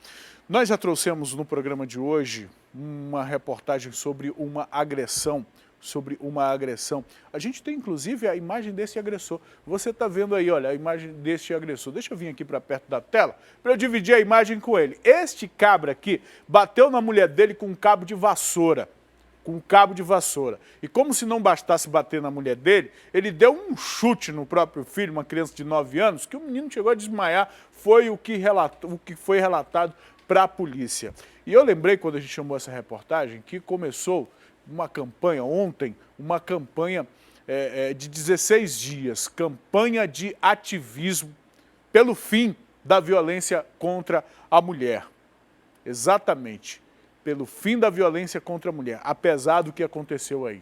A: Nós já trouxemos no programa de hoje uma reportagem sobre uma agressão sobre uma agressão. A gente tem inclusive a imagem desse agressor. Você está vendo aí, olha, a imagem deste agressor. Deixa eu vir aqui para perto da tela para eu dividir a imagem com ele. Este cabra aqui bateu na mulher dele com um cabo de vassoura. E como se não bastasse bater na mulher dele, ele deu um chute no próprio filho, uma criança de 9 anos, que o menino chegou a desmaiar, foi o que foi relatado para a polícia. E eu lembrei, quando a gente chamou essa reportagem, que começou uma campanha ontem, uma campanha de 16 dias, campanha de ativismo pelo fim da violência contra a mulher. Exatamente. Pelo fim da violência contra a mulher, apesar do que aconteceu aí.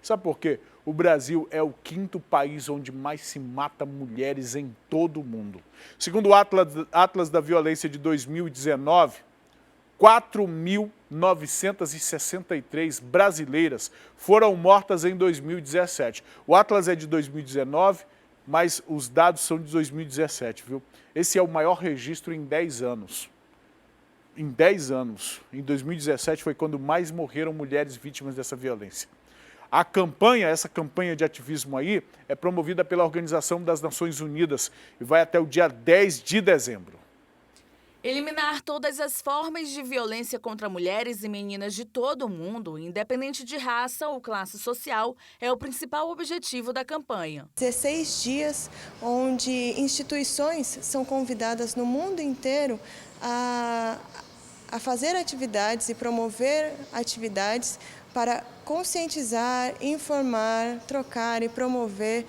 A: Sabe por quê? O Brasil é o 5º país onde mais se mata mulheres em todo o mundo. Segundo o Atlas da Violência de 2019, 4.963 brasileiras foram mortas em 2017. O Atlas é de 2019, mas os dados são de 2017, viu? Esse é o maior registro em 10 anos. Em 10 anos, em 2017 foi quando mais morreram mulheres vítimas dessa violência. Essa campanha de ativismo aí é promovida pela Organização das Nações Unidas e vai até o dia 10 de dezembro.
T: Eliminar todas as formas de violência contra mulheres e meninas de todo o mundo, independente de raça ou classe social, é o principal objetivo da campanha.
U: 16 dias onde instituições são convidadas no mundo inteiro a fazer atividades e promover atividades para conscientizar, informar, trocar e promover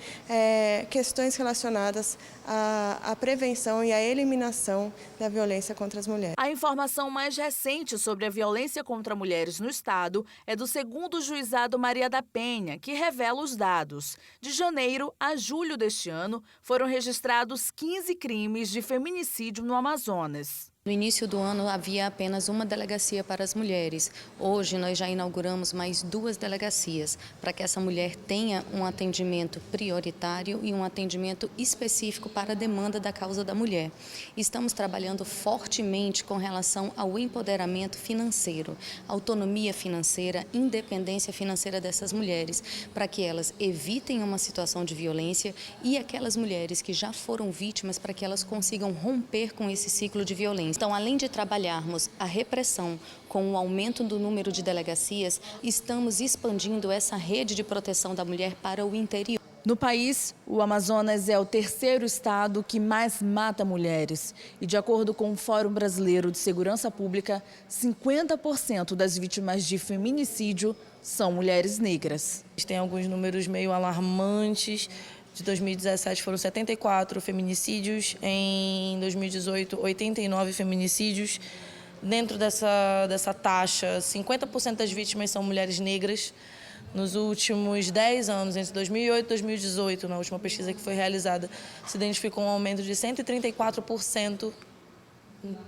U: questões relacionadas à prevenção e à eliminação da violência contra as mulheres.
T: A informação mais recente sobre a violência contra mulheres no estado é do 2º Juizado Maria da Penha, que revela os dados. De janeiro a julho deste ano, foram registrados 15 crimes de feminicídio no Amazonas.
V: No início do ano havia apenas uma delegacia para as mulheres. Hoje nós já inauguramos mais 2 delegacias para que essa mulher tenha um atendimento prioritário e um atendimento específico para a demanda da causa da mulher. Estamos trabalhando fortemente com relação ao empoderamento financeiro, autonomia financeira, independência financeira dessas mulheres, para que elas evitem uma situação de violência e aquelas mulheres que já foram vítimas para que elas consigam romper com esse ciclo de violência. Então, além de trabalharmos a repressão com o aumento do número de delegacias, estamos expandindo essa rede de proteção da mulher para o interior.
T: No país, o Amazonas é o 3º estado que mais mata mulheres. E, de acordo com o Fórum Brasileiro de Segurança Pública, 50% das vítimas de feminicídio são mulheres negras.
W: Tem alguns números meio alarmantes. De 2017 foram 74 feminicídios, em 2018 89 feminicídios. Dentro dessa taxa, 50% das vítimas são mulheres negras. Nos últimos 10 anos, entre 2008 e 2018, na última pesquisa que foi realizada, se identificou um aumento de 134%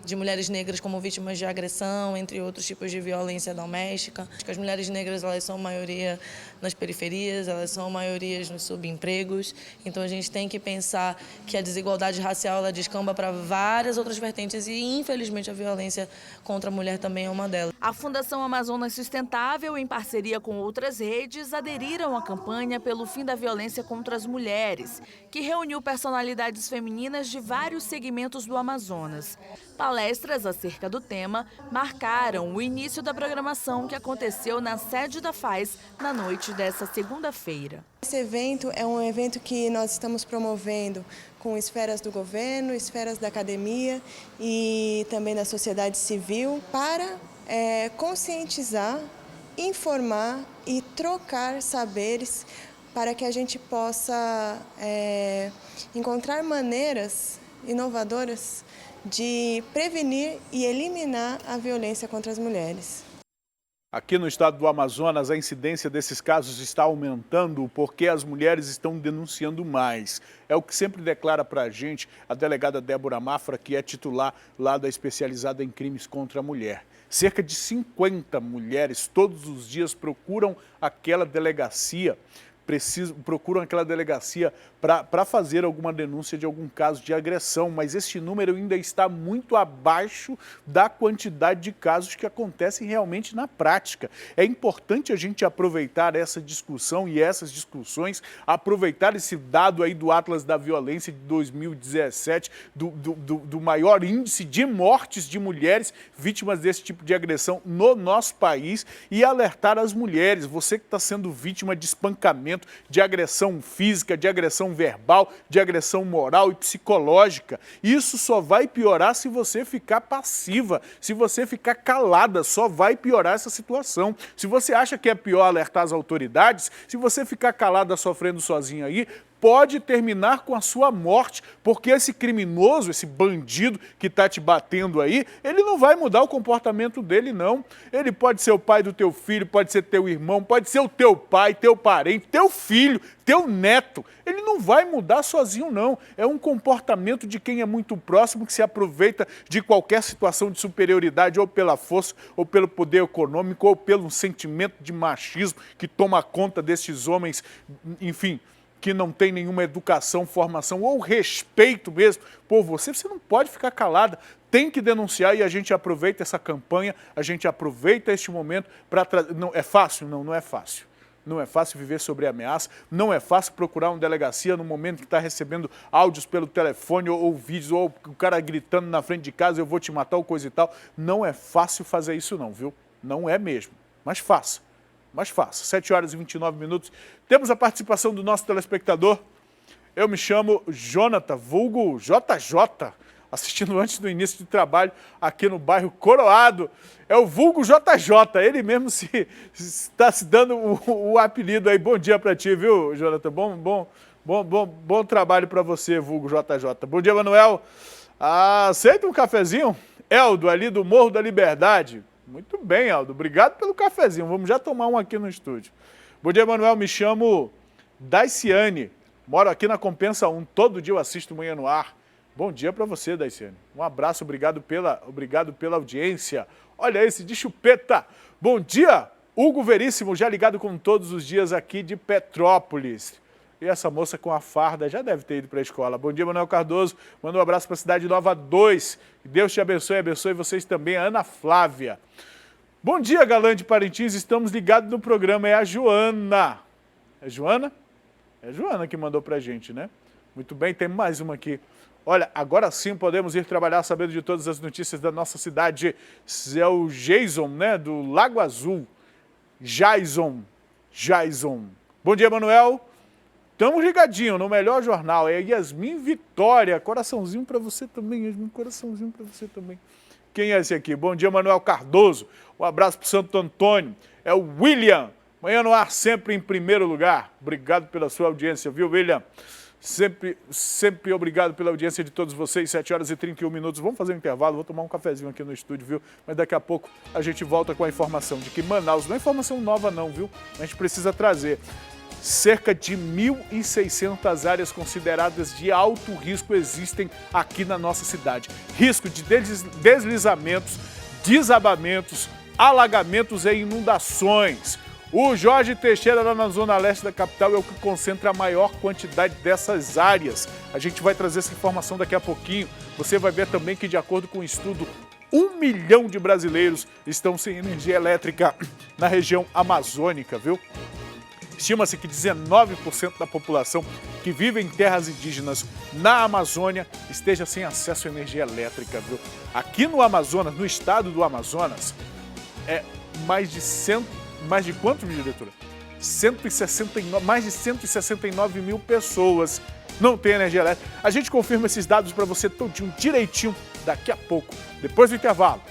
W: de mulheres negras como vítimas de agressão, entre outros tipos de violência doméstica. As mulheres negras, elas são maioria nas periferias, elas são maioria nos subempregos. Então a gente tem que pensar que a desigualdade racial ela descamba para várias outras vertentes e, infelizmente, a violência contra a mulher também é uma delas.
T: A Fundação Amazonas Sustentável, em parceria com outras redes, aderiram à campanha pelo fim da violência contra as mulheres, que reuniu personalidades femininas de vários segmentos do Amazonas. Palestras acerca do tema marcaram o início da programação que aconteceu na sede da FAES na noite dessa segunda-feira.
U: Esse evento é um evento que nós estamos promovendo com esferas do governo, esferas da academia e também da sociedade civil para conscientizar, informar e trocar saberes para que a gente possa encontrar maneiras inovadoras de prevenir e eliminar a violência contra as mulheres.
A: Aqui no estado do Amazonas, a incidência desses casos está aumentando porque as mulheres estão denunciando mais. É o que sempre declara para a gente a delegada Débora Mafra, que é titular lá da especializada em crimes contra a mulher. Cerca de 50 mulheres todos os dias procuram aquela delegacia procuram aquela delegacia para fazer alguma denúncia de algum caso de agressão, mas esse número ainda está muito abaixo da quantidade de casos que acontecem realmente na prática. É importante a gente aproveitar essa discussão e essas discussões, aproveitar esse dado aí do Atlas da Violência de 2017, do maior índice de mortes de mulheres vítimas desse tipo de agressão no nosso país e alertar as mulheres, você que está sendo vítima de espancamento, de agressão física, de agressão verbal, de agressão moral e psicológica. Isso só vai piorar se você ficar passiva, se você ficar calada, só vai piorar essa situação. Se você acha que é pior alertar as autoridades, se você ficar calada sofrendo sozinha aí, pode terminar com a sua morte, porque esse criminoso, esse bandido que está te batendo aí, ele não vai mudar o comportamento dele, não. Ele pode ser o pai do teu filho, pode ser teu irmão, pode ser o teu pai, teu parente, teu filho, teu neto. Ele não vai mudar sozinho, não. É um comportamento de quem é muito próximo, que se aproveita de qualquer situação de superioridade, ou pela força, ou pelo poder econômico, ou pelo sentimento de machismo que toma conta desses homens, enfim, que não tem nenhuma educação, formação ou respeito mesmo por você. Você não pode ficar calada, tem que denunciar e a gente aproveita essa campanha, a gente aproveita este momento para trazer. Não é fácil? Não, não é fácil. Não é fácil viver sobre ameaça, não é fácil procurar uma delegacia no momento que está recebendo áudios pelo telefone ou vídeos, ou o cara gritando na frente de casa, eu vou te matar ou coisa e tal. Não é fácil fazer isso não, viu? Não é mesmo, mas faça. Mas faça. 7 horas e 29 minutos. Temos a participação do nosso telespectador. Eu me chamo Jonathan, vulgo JJ, assistindo antes do início de trabalho aqui no bairro Coroado. É o vulgo JJ, ele mesmo está se dando o apelido aí. Bom dia para ti, viu, Jonathan? Bom trabalho para você, vulgo JJ. Bom dia, Manuel. Aceita um cafezinho? Eldo, ali do Morro da Liberdade. Muito bem, Aldo. Obrigado pelo cafezinho. Vamos já tomar um aqui no estúdio. Bom dia, Manuel. Me chamo Daiciane. Moro aqui na Compensa 1. Todo dia eu assisto Manhã no Ar. Bom dia para você, Daiciane. Um abraço. Obrigado pela audiência. Olha esse de chupeta. Bom dia, Hugo Veríssimo, já ligado com todos os dias aqui de Petrópolis. E essa moça com a farda já deve ter ido para a escola. Bom dia, Manuel Cardoso. Manda um abraço para a Cidade Nova 2. Deus te abençoe, abençoe vocês também. A Ana Flávia. Bom dia, Galã de Parintins. Estamos ligados no programa. É a Joana. É Joana? É Joana que mandou para a gente, né? Muito bem, tem mais uma aqui. Olha, agora sim podemos ir trabalhar sabendo de todas as notícias da nossa cidade. É o Jason, né? Do Lago Azul. Jason. Bom dia, Manuel. Estamos ligadinhos no melhor jornal, é Yasmin Vitória, coraçãozinho para você também, Yasmin, coraçãozinho para você também. Quem é esse aqui? Bom dia, Manuel Cardoso, um abraço para o Santo Antônio, é o William, Manhã no Ar sempre em primeiro lugar, obrigado pela sua audiência, viu, William? Sempre obrigado pela audiência de todos vocês, 7 horas e 31 minutos, vamos fazer um intervalo, vou tomar um cafezinho aqui no estúdio, viu? Mas daqui a pouco a gente volta com a informação de que Manaus, não é informação nova não, viu? A gente precisa trazer. Cerca de 1.600 áreas consideradas de alto risco existem aqui na nossa cidade. Risco de deslizamentos, desabamentos, alagamentos e inundações. O Jorge Teixeira, lá na zona leste da capital, é o que concentra a maior quantidade dessas áreas. A gente vai trazer essa informação daqui a pouquinho. Você vai ver também que, de acordo com o estudo, 1 milhão de brasileiros estão sem energia elétrica na região amazônica, viu? Estima-se que 19% da população que vive em terras indígenas na Amazônia esteja sem acesso à energia elétrica, viu? Aqui no Amazonas, no estado do Amazonas, mais de quanto, diretora? Mais de 169 mil pessoas não têm energia elétrica. A gente confirma esses dados para você todinho, direitinho, daqui a pouco, depois do intervalo.